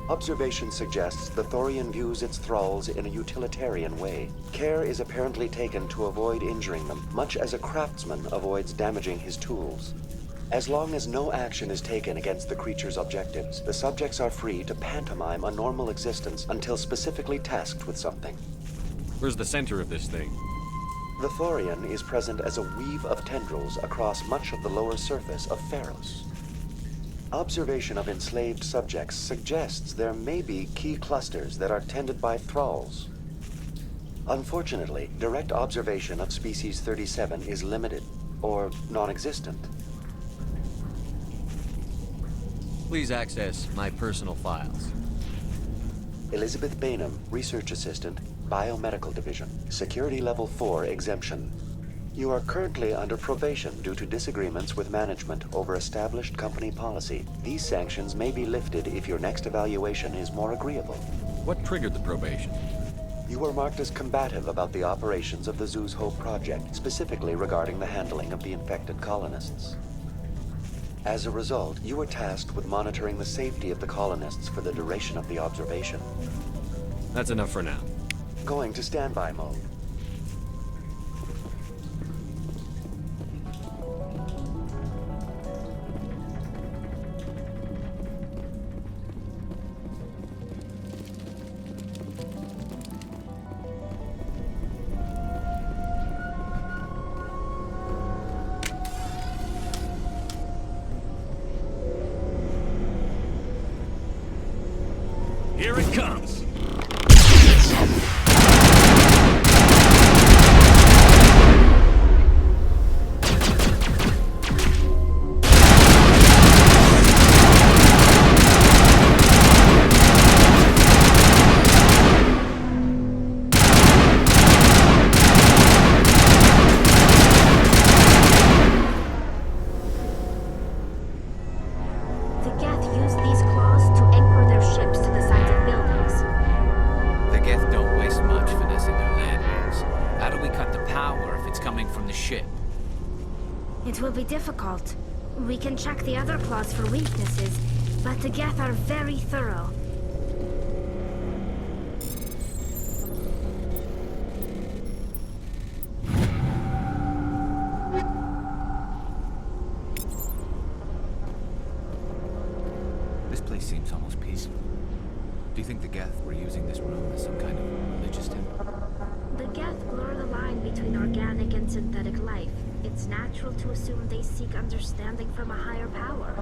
Observation suggests the Thorian views its thralls in a utilitarian way. Care is apparently taken to avoid injuring them, much as a craftsman avoids damaging his tools. As long as no action is taken against the creature's objectives, the subjects are free to pantomime a normal existence until specifically tasked with something. Where's the center of this thing? The Thorian is present as a weave of tendrils across much of the lower surface of Pharos. Observation of enslaved subjects suggests there may be key clusters that are tended by thralls. Unfortunately, direct observation of Species 37 is limited, or non-existent. Please access my personal files. Elizabeth Bainham, Research Assistant, Biomedical Division, Security Level 4 exemption. You are currently under probation due to disagreements with management over established company policy. These sanctions may be lifted if your next evaluation is more agreeable. What triggered the probation? You were marked as combative about the operations of the Zeus Hope project, specifically regarding the handling of the infected colonists. As a result, you were tasked with monitoring the safety of the colonists for the duration of the observation. That's enough for now. Going to standby mode. Here it comes! The Geth use these claws to anchor their ships to the sides of buildings. The Geth don't waste much finessing their landings. How do we cut the power if it's coming from the ship? It will be difficult. We can check the other claws for weaknesses, but the Geth are very thorough. This place seems almost peaceful. Do you think the Geth were using this room as some kind of religious temple? The Geth blur the line between organic and synthetic life. It's natural to assume they seek understanding from a higher power.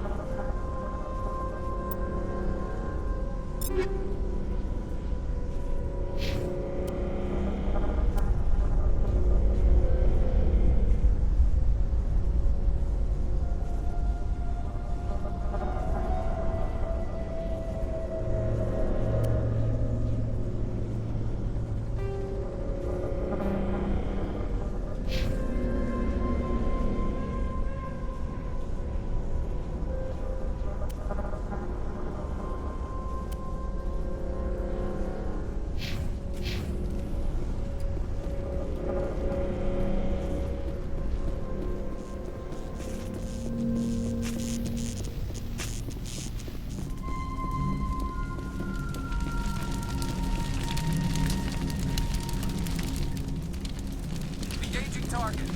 Engaging target.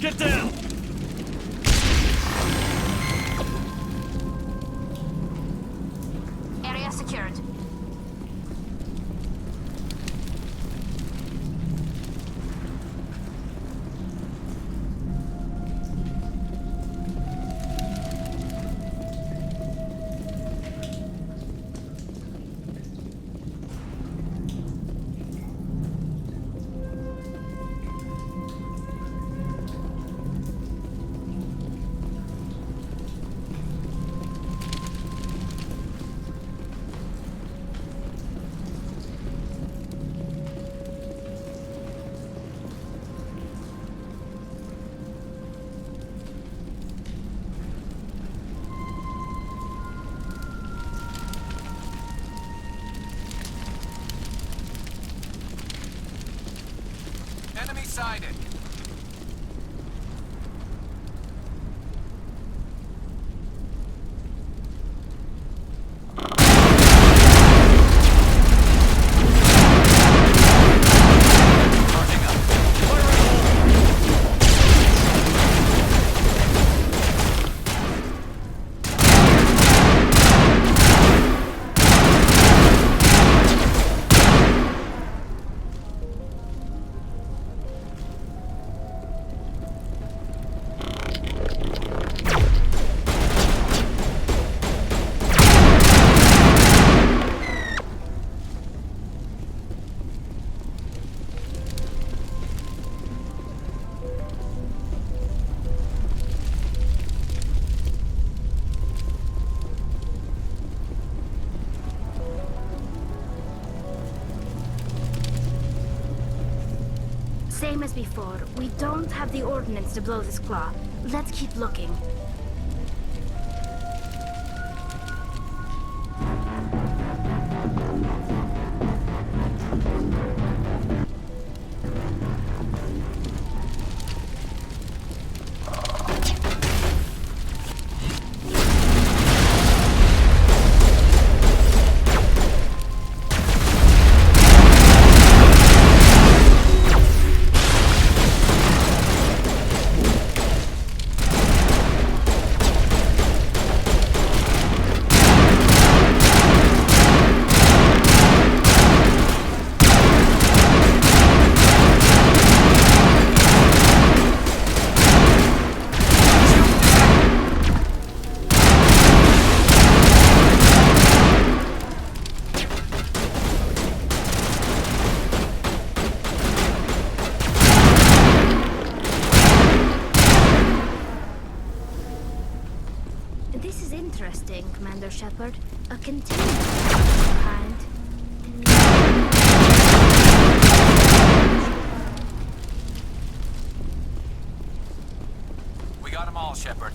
Get down! Area secured. Enemy sighted. Same as before, we don't have the ordnance to blow this claw. Let's keep looking. This is interesting, Commander Shepard. A container kind. We got them all, Shepard.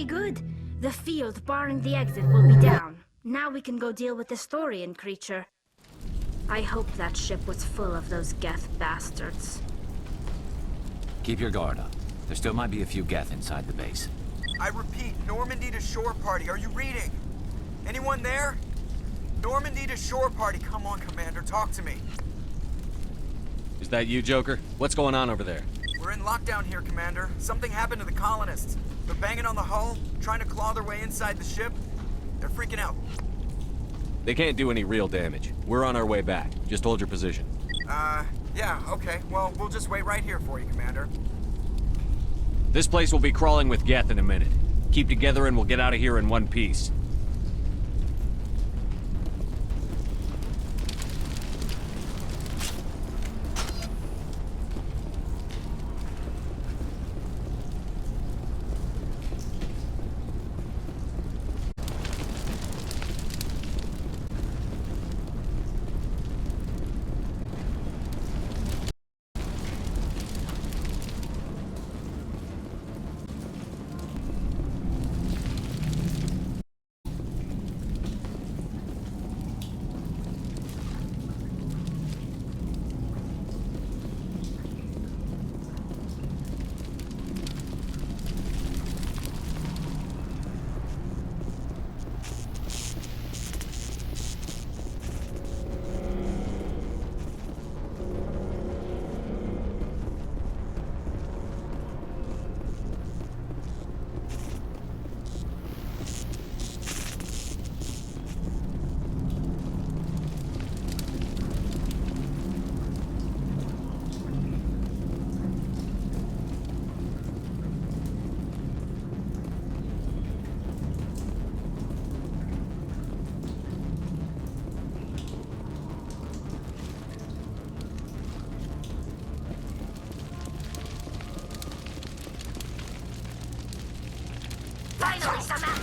Very good. The field barring the exit will be down. Now we can go deal with the Storian creature. I hope that ship was full of those Geth bastards. Keep your guard up. There still might be a few Geth inside the base. I repeat, Normandy to shore party. Are you reading? Anyone there? Normandy to shore party. Come on, Commander, talk to me. Is that you, Joker? What's going on over there? We're in lockdown here, Commander. Something happened to the colonists. They're banging on the hull, trying to claw their way inside the ship. They're freaking out. They can't do any real damage. We're on our way back. Just hold your position. Yeah, okay. Well, we'll just wait right here for you, Commander. This place will be crawling with Geth in a minute. Keep together and we'll get out of here in one piece. Finally, some action!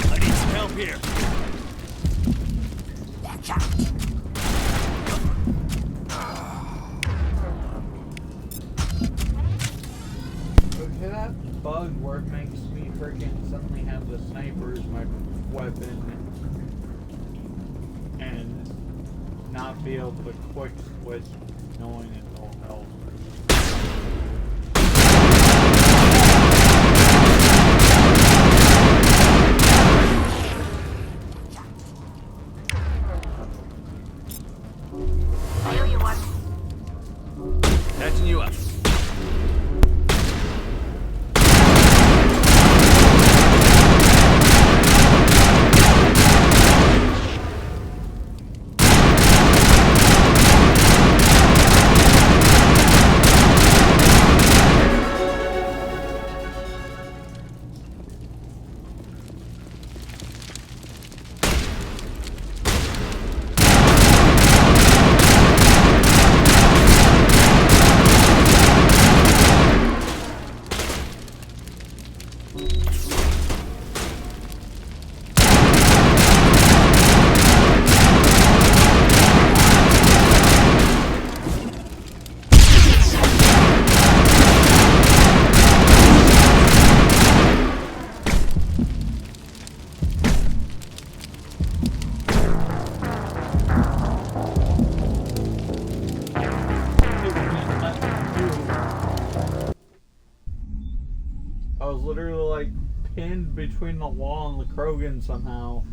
I need some help here. Watch out! Okay, that bug where it makes me freaking suddenly have the sniper as my weapon and not be able to quick switch knowing it'll help. I owe you one. Catching you up. I was literally like pinned between the wall and the Krogan somehow.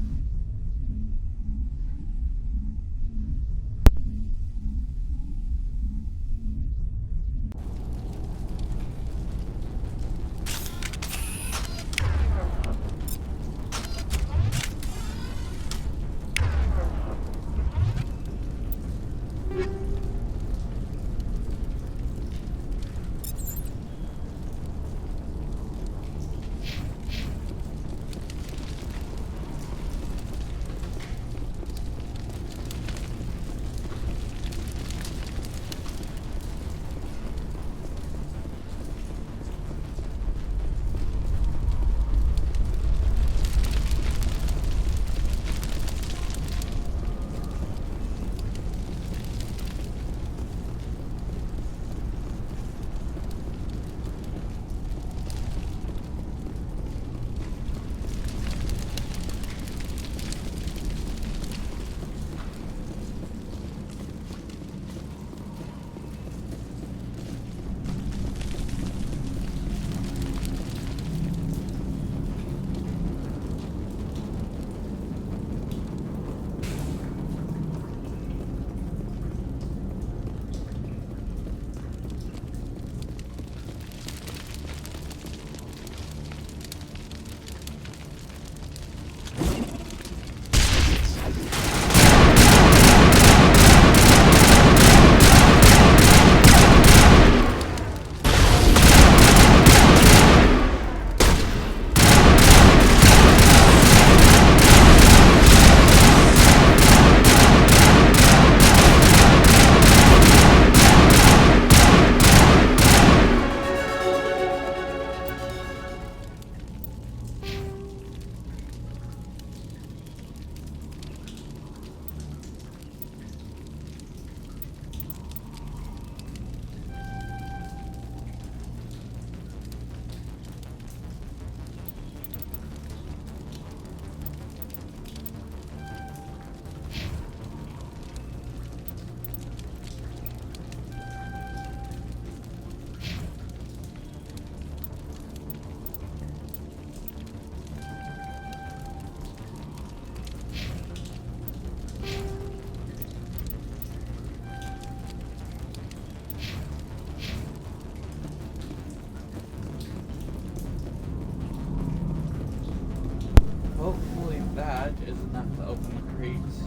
enough to open the crates.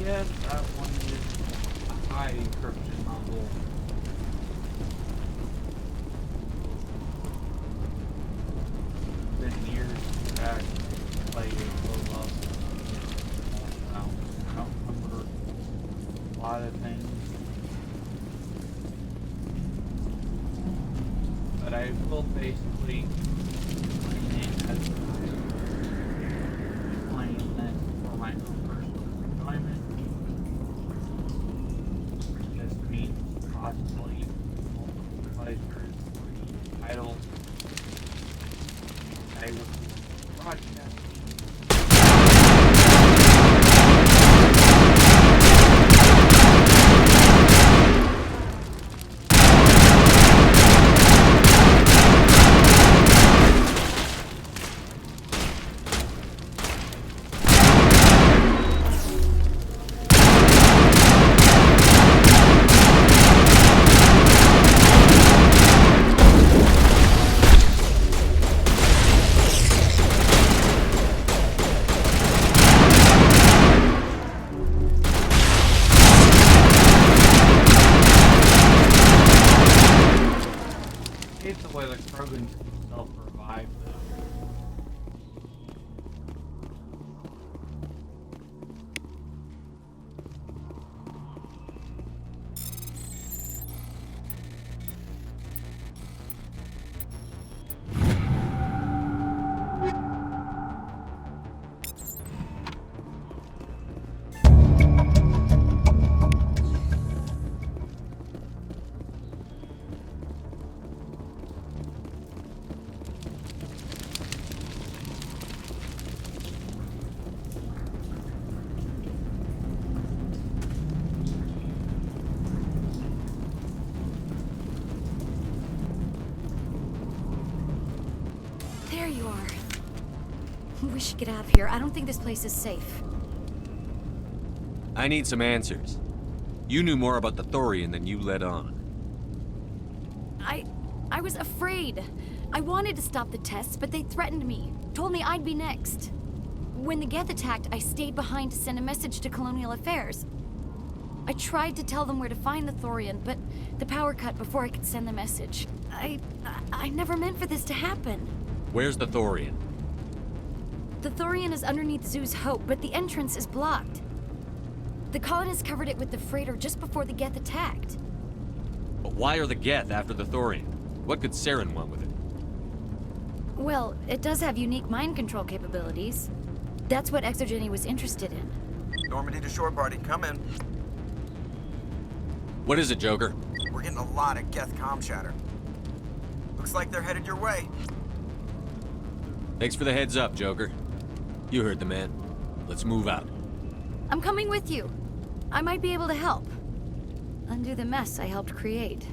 Yes, that one is a high encryption level. Been years back, played it low level. I don't remember a lot of things. But I will basically explain it as I explain this for my own personal enjoyment. This means possibly multiple playthroughs for each title. I will broadcast. should get out of here. I don't think this place is safe. I need some answers. You knew more about the Thorian than you let on. I was afraid. I wanted to stop the tests, but they threatened me. Told me I'd be next. When the Geth attacked, I stayed behind to send a message to Colonial Affairs. I tried to tell them where to find the Thorian, but the power cut before I could send the message. I never meant for this to happen. Where's the Thorian? The Thorian is underneath Zoo's Hope, but the entrance is blocked. The colonists covered it with the freighter just before the Geth attacked. But why are the Geth after the Thorian? What could Saren want with it? Well, it does have unique mind control capabilities. That's what Exogeny was interested in. Normandy to shore party, come in. What is it, Joker? We're getting a lot of Geth comm chatter. Looks like they're headed your way. Thanks for the heads up, Joker. You heard the man. Let's move out. I'm coming with you. I might be able to help. Undo the mess I helped create.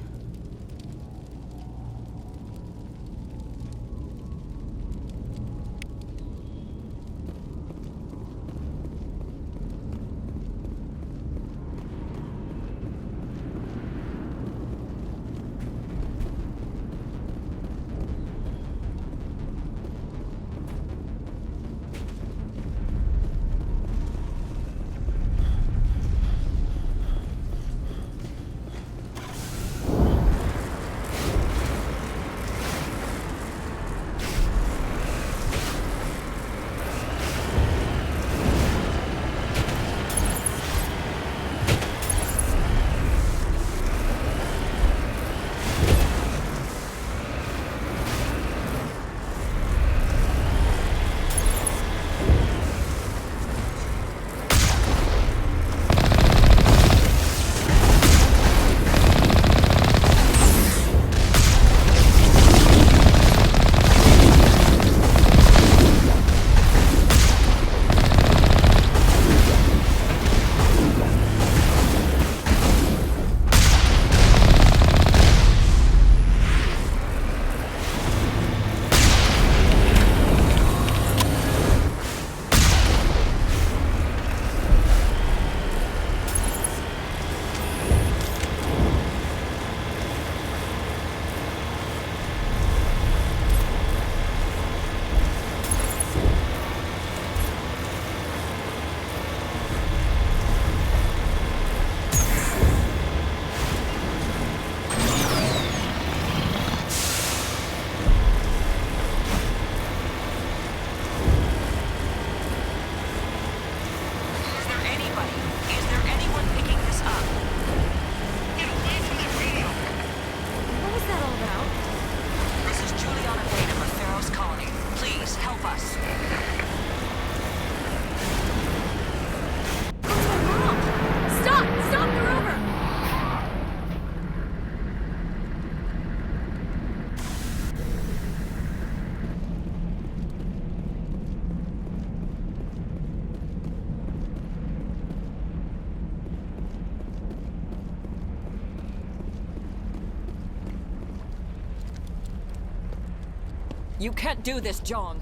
You can't do this, Jong.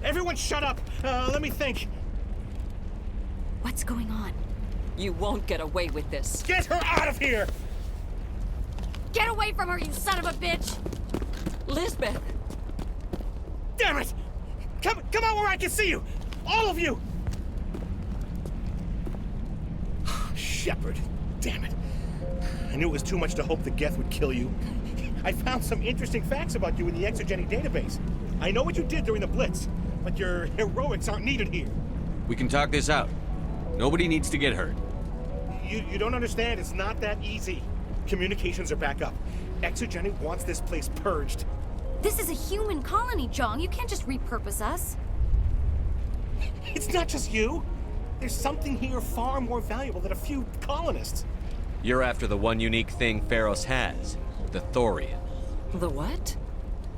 Everyone shut up! Let me think. What's going on? You won't get away with this. Get her out of here! Get away from her, you son of a bitch! Lisbeth! Damn it! Come out where I can see you! All of you! Shepard, damn it. I knew it was too much to hope the Geth would kill you. I found some interesting facts about you in the Exogeny database. I know what you did during the Blitz, but your heroics aren't needed here. We can talk this out. Nobody needs to get hurt. You don't understand, it's not that easy. Communications are back up. Exogeny wants this place purged. This is a human colony, Jong. You can't just repurpose us. It's not just you. There's something here far more valuable than a few colonists. You're after the one unique thing Pharos has, the Thorian. The what?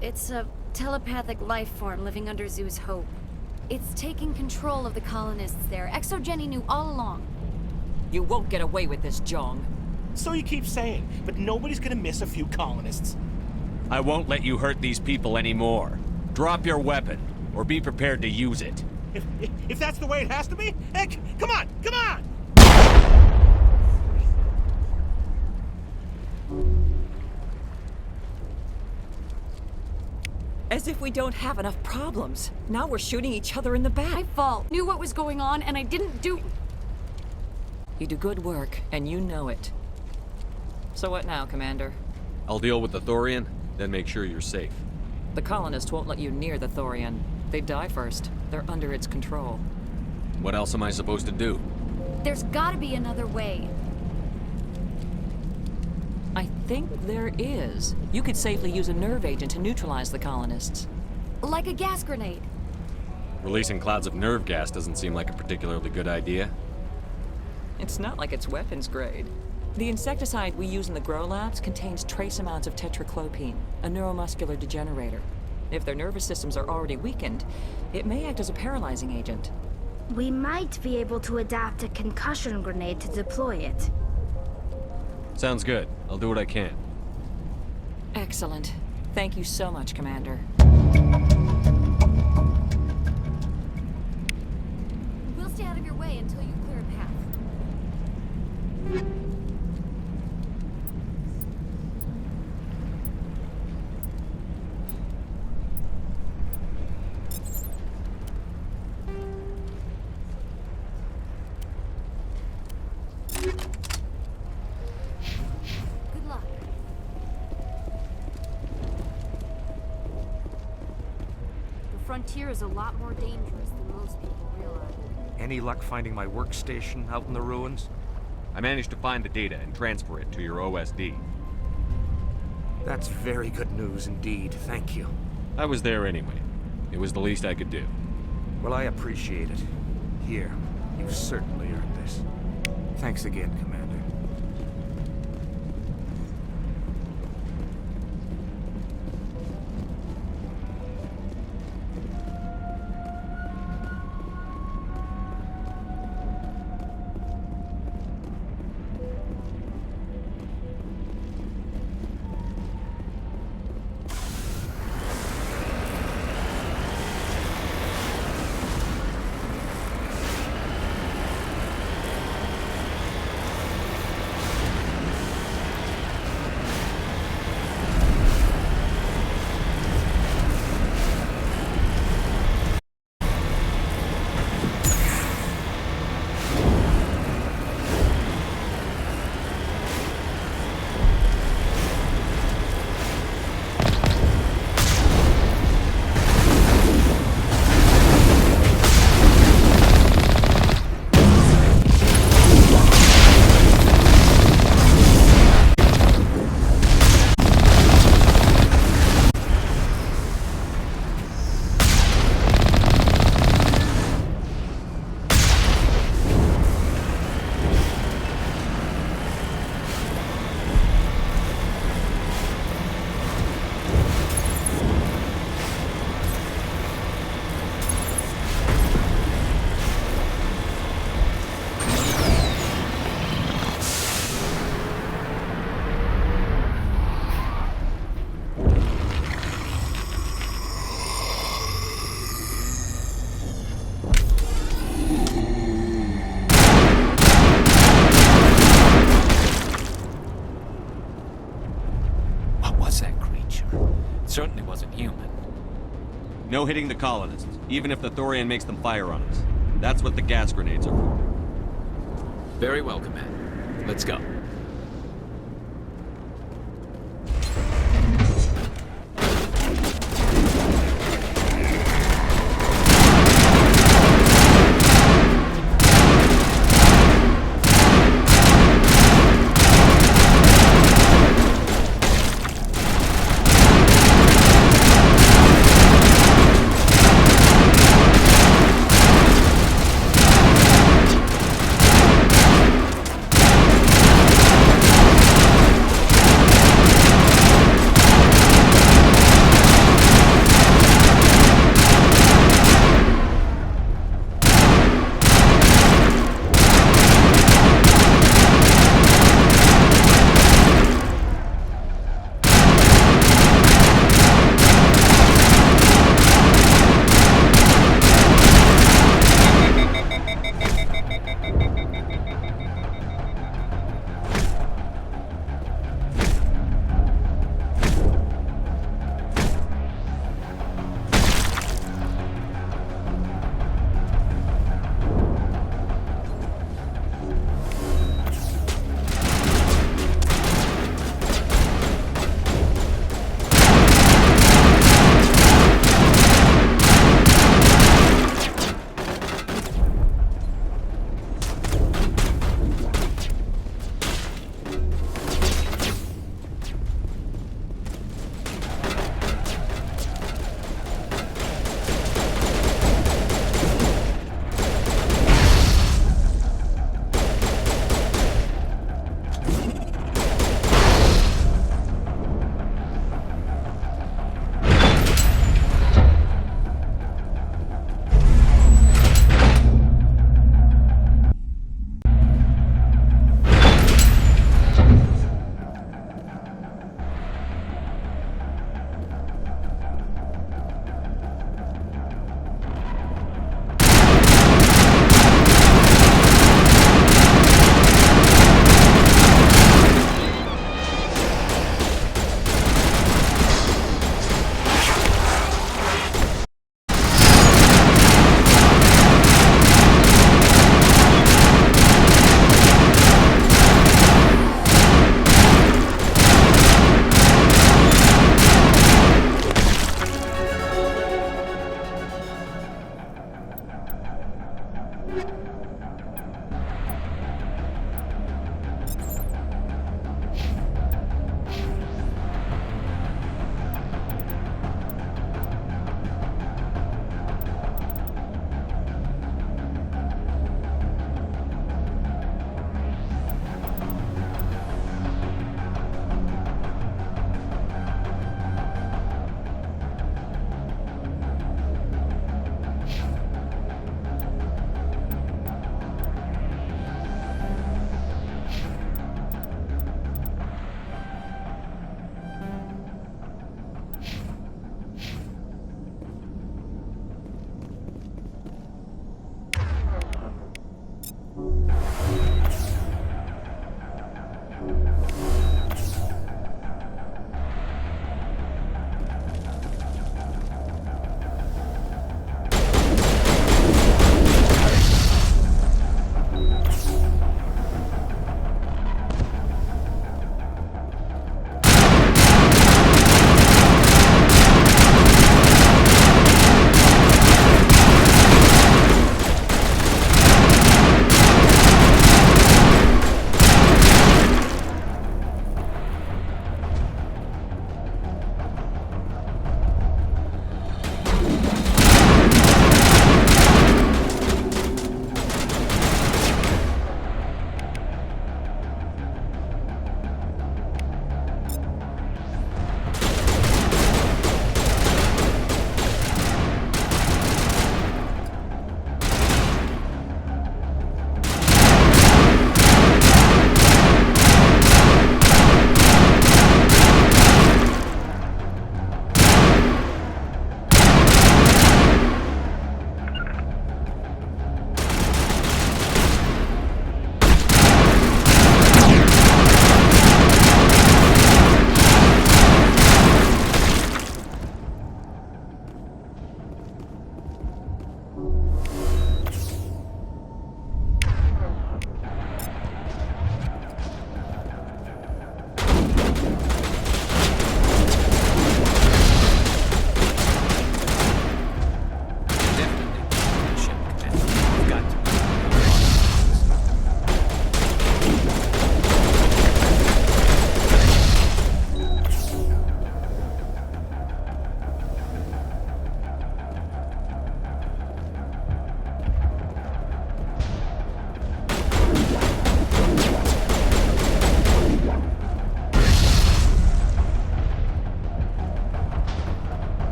It's a telepathic life form living under Zoo's Hope. It's taking control of the colonists there. Exogeny knew all along. You won't get away with this, Jong. So you keep saying, but nobody's gonna miss a few colonists. I won't let you hurt these people anymore. Drop your weapon. or be prepared to use it. If that's the way it has to be, heck, come on, come on! As if we don't have enough problems. Now we're shooting each other in the back. My fault. Knew what was going on, and I didn't do... You do good work, and you know it. So what now, Commander? I'll deal with the Thorian, then make sure you're safe. The colonists won't let you near the Thorian. They die first. They're under its control. What else am I supposed to do? There's gotta be another way. I think there is. You could safely use a nerve agent to neutralize the colonists. Like a gas grenade. Releasing clouds of nerve gas doesn't seem like a particularly good idea. It's not like it's weapons grade. The insecticide we use in the grow labs contains trace amounts of tetraclopine, a neuromuscular degenerator. If their nervous systems are already weakened, it may act as a paralyzing agent. We might be able to adapt a concussion grenade to deploy it. Sounds good. I'll do what I can. Excellent. Thank you so much, Commander. We'll stay out of your way until you clear a path. Good luck. The frontier is a lot more dangerous than most people realize. Any luck finding my workstation out in the ruins? I managed to find the data and transfer it to your OSD. That's very good news indeed. Thank you. I was there anyway. It was the least I could do. Well, I appreciate it. Here, you've certainly earned this. Thanks again, Commander. Certainly wasn't human. No hitting the colonists, even if the Thorian makes them fire on us. That's what the gas grenades are for. Very well, Commander. Let's go.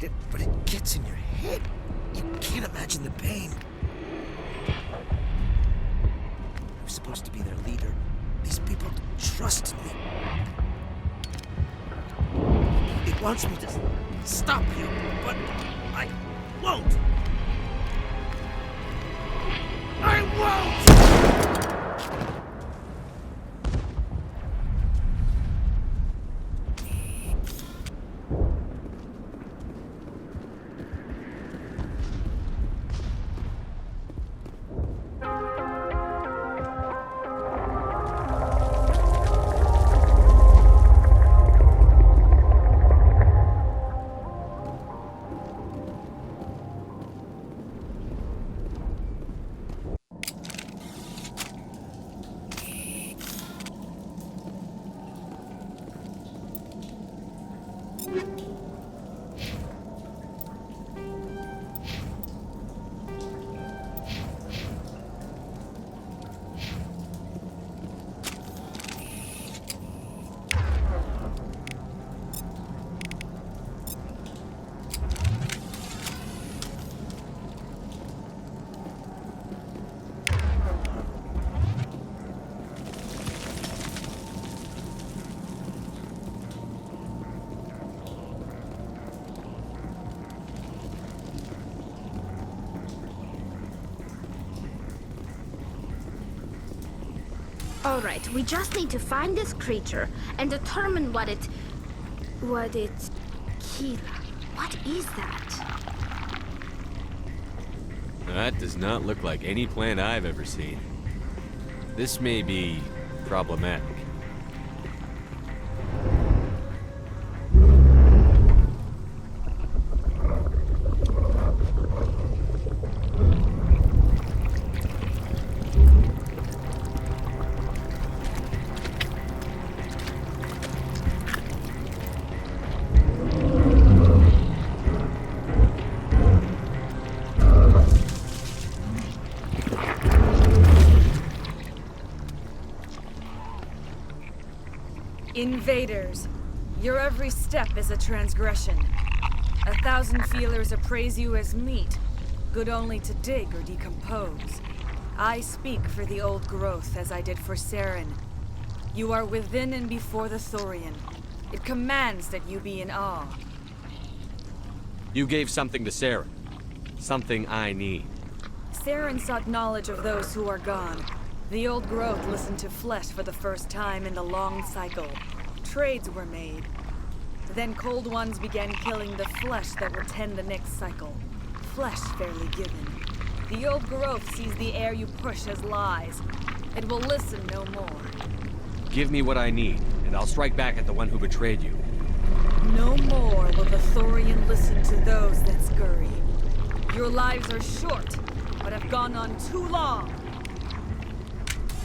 fight it, but it gets in your head. You can't imagine the pain. I'm supposed to be their leader. These people trusted me. It wants me to stop you, but I won't. I won't! Alright, we just need to find this creature and determine what it... Kira. What is that? That does not look like any plant I've ever seen. This may be problematic. Invaders, your every step is a transgression. 1,000 feelers appraise you as meat, good only to dig or decompose. I speak for the old growth as I did for Saren. You are within and before the Thorian. It commands that you be in awe. You gave something to Saren. Something I need. Saren sought knowledge of those who are gone. The old growth listened to flesh for the first time in the long cycle. Trades were made. Then cold ones began killing the flesh that would tend the next cycle. Flesh fairly given. The old growth sees the air you push as lies. It will listen no more. Give me what I need, and I'll strike back at the one who betrayed you. No more will the Thorian listen to those that scurry. Your lives are short, but have gone on too long.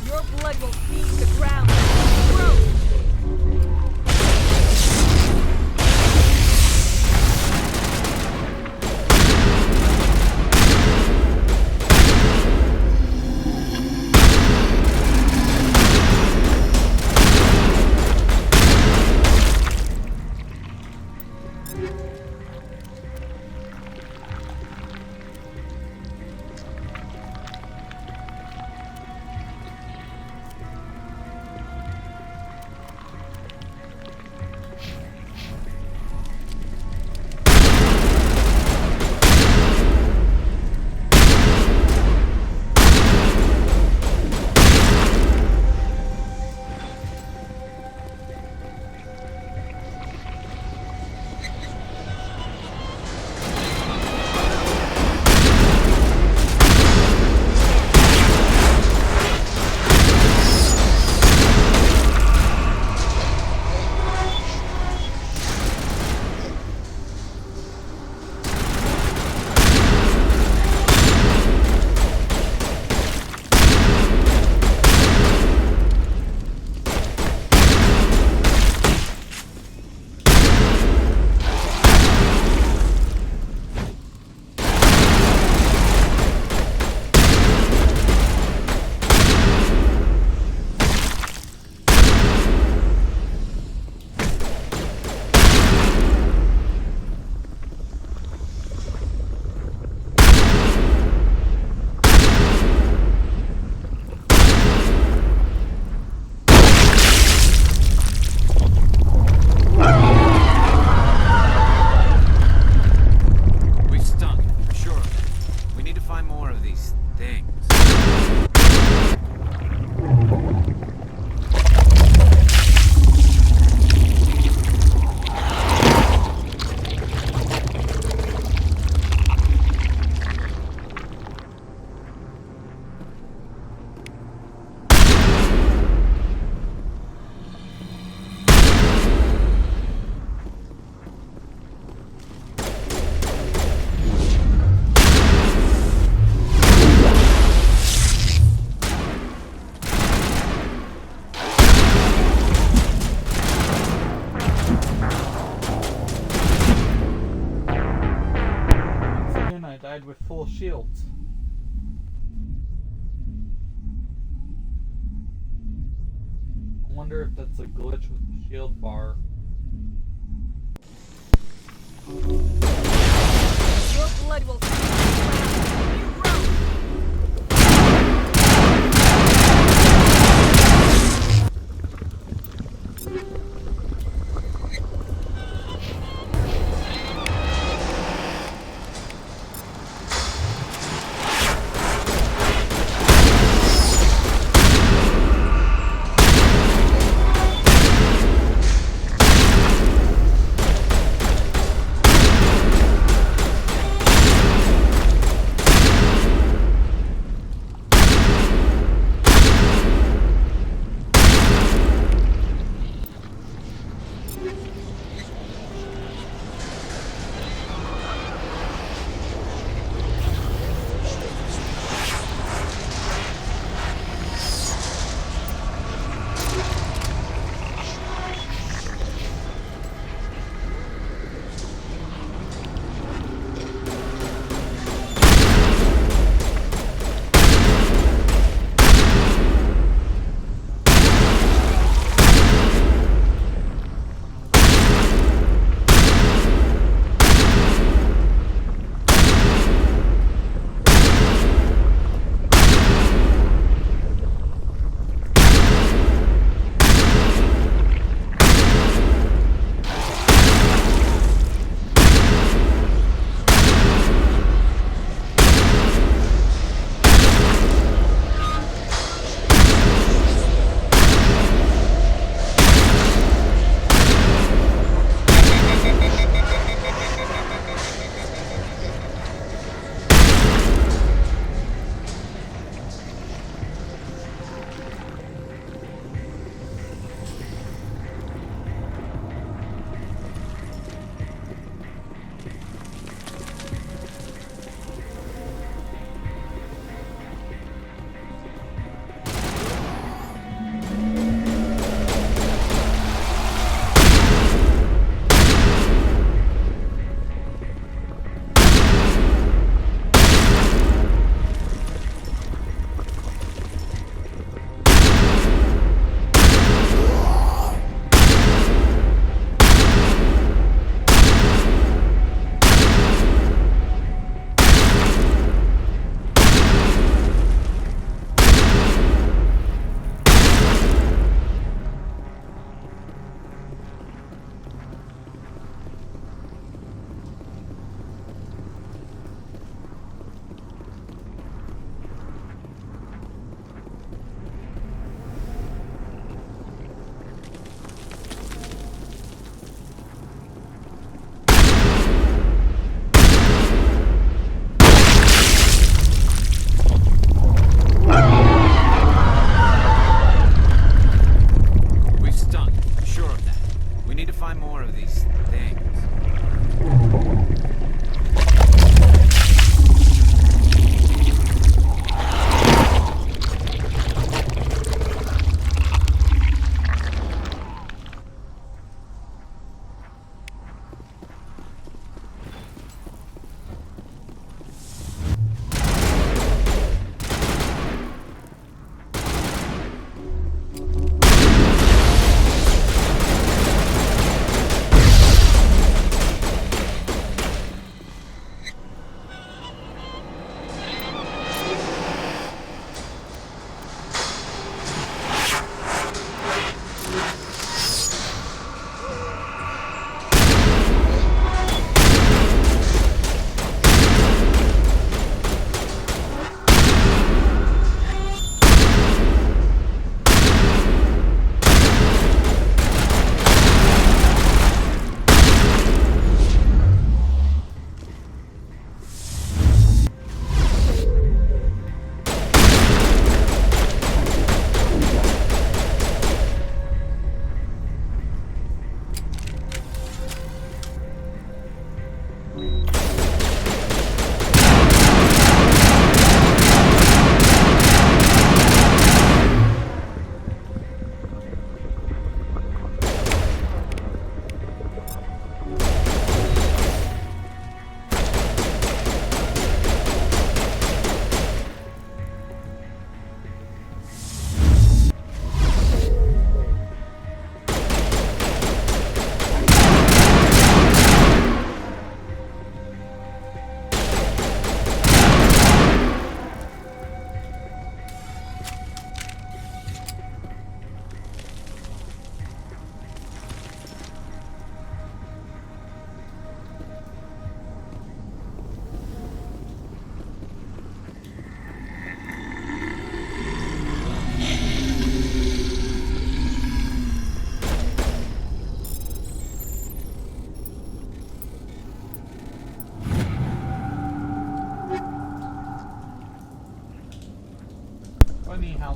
Your blood will feed the ground and growth. full of shields. I wonder if that's a glitch with the shield bar. Your blood will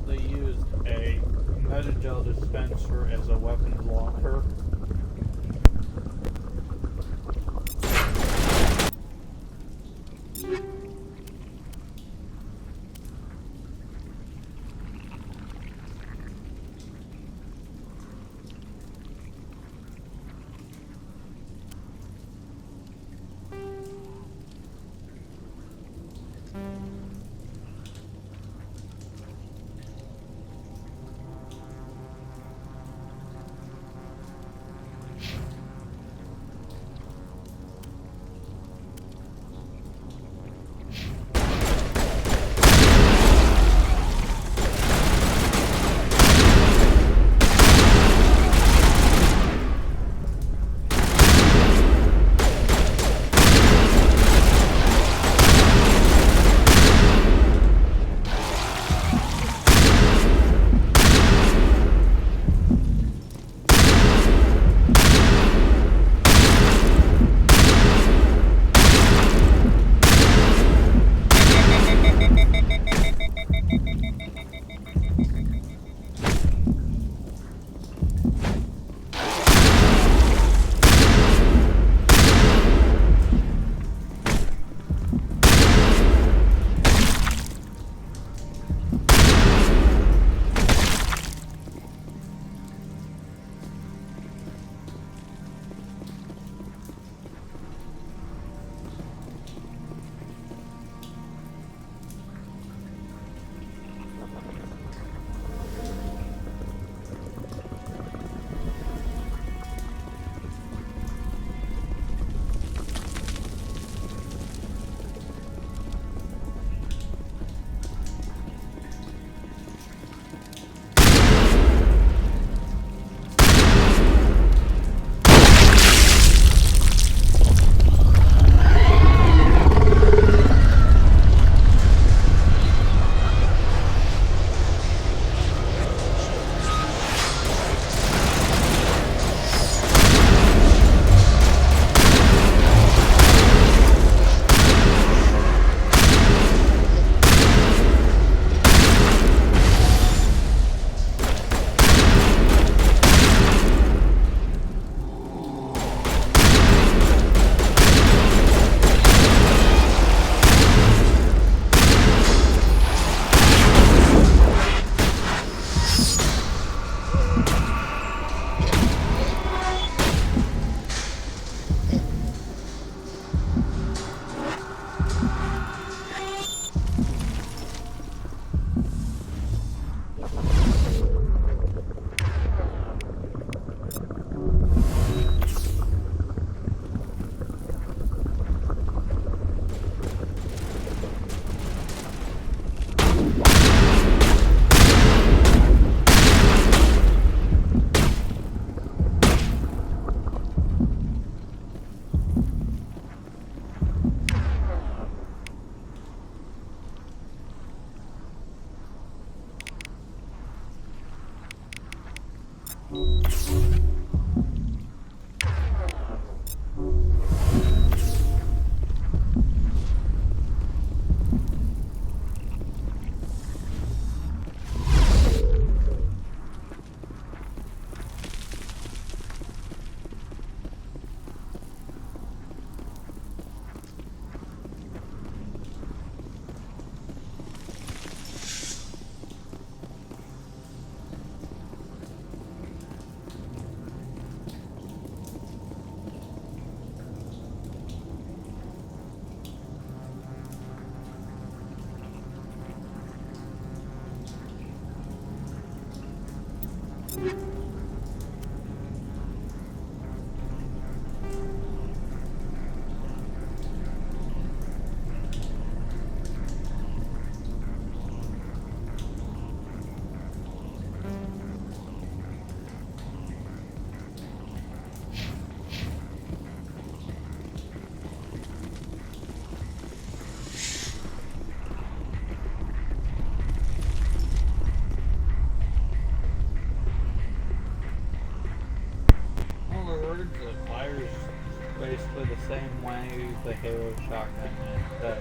how they used a metagel dispenser as a weapons locker. The fire's basically the same way the Halo shotgun does.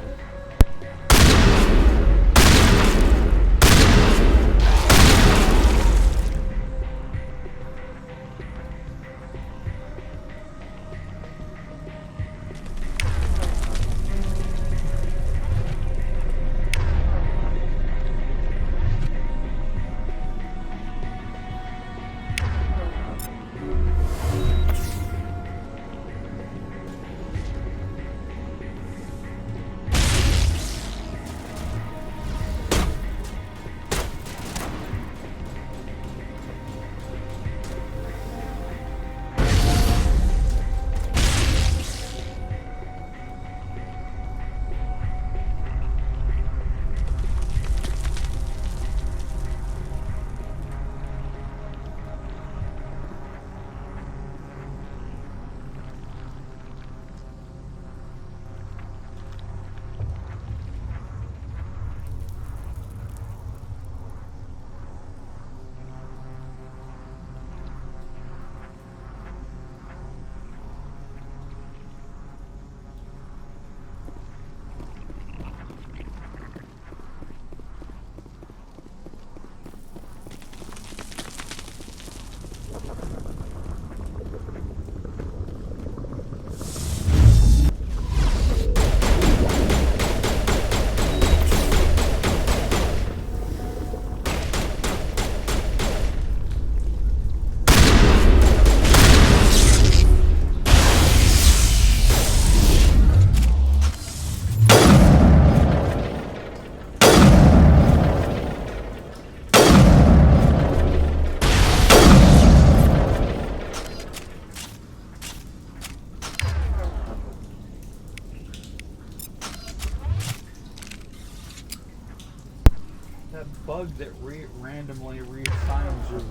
randomly reassigns your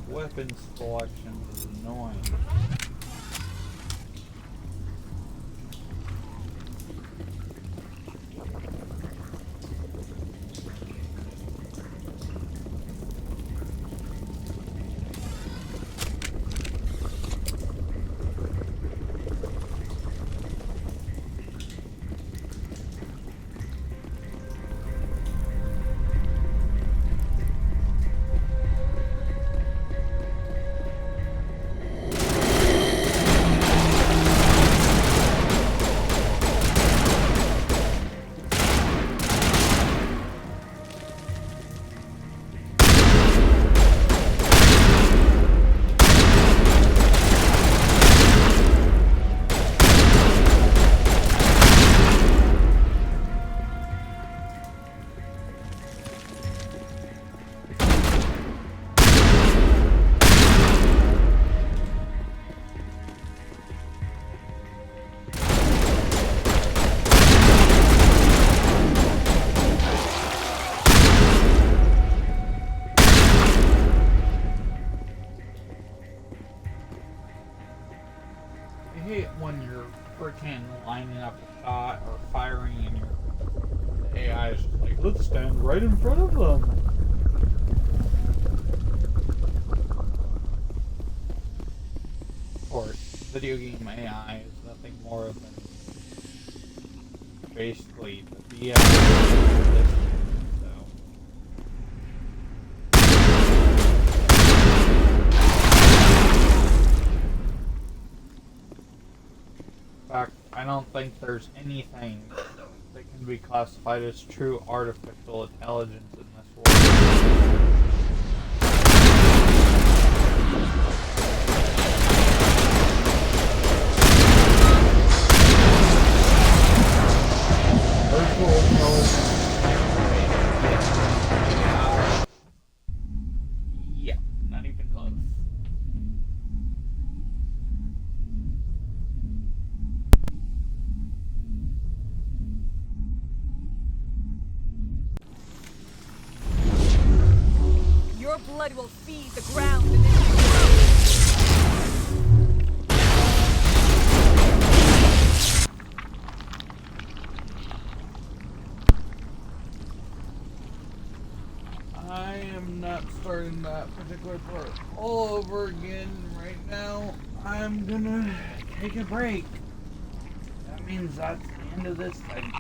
weapon selections is annoying. I hate when you're freaking lining up a shot or firing and your AI is just like, let's stand right in front of them. Of course, video game AI is nothing more than basically the BS. In fact, I don't think there's anything that can be classified as true artificial intelligence in this world. Virtual intelligence. Yeah, not even close. Your blood will feed the ground and I am not starting that particular part all over again right now. I'm gonna take a break. That means that's the end of this thing.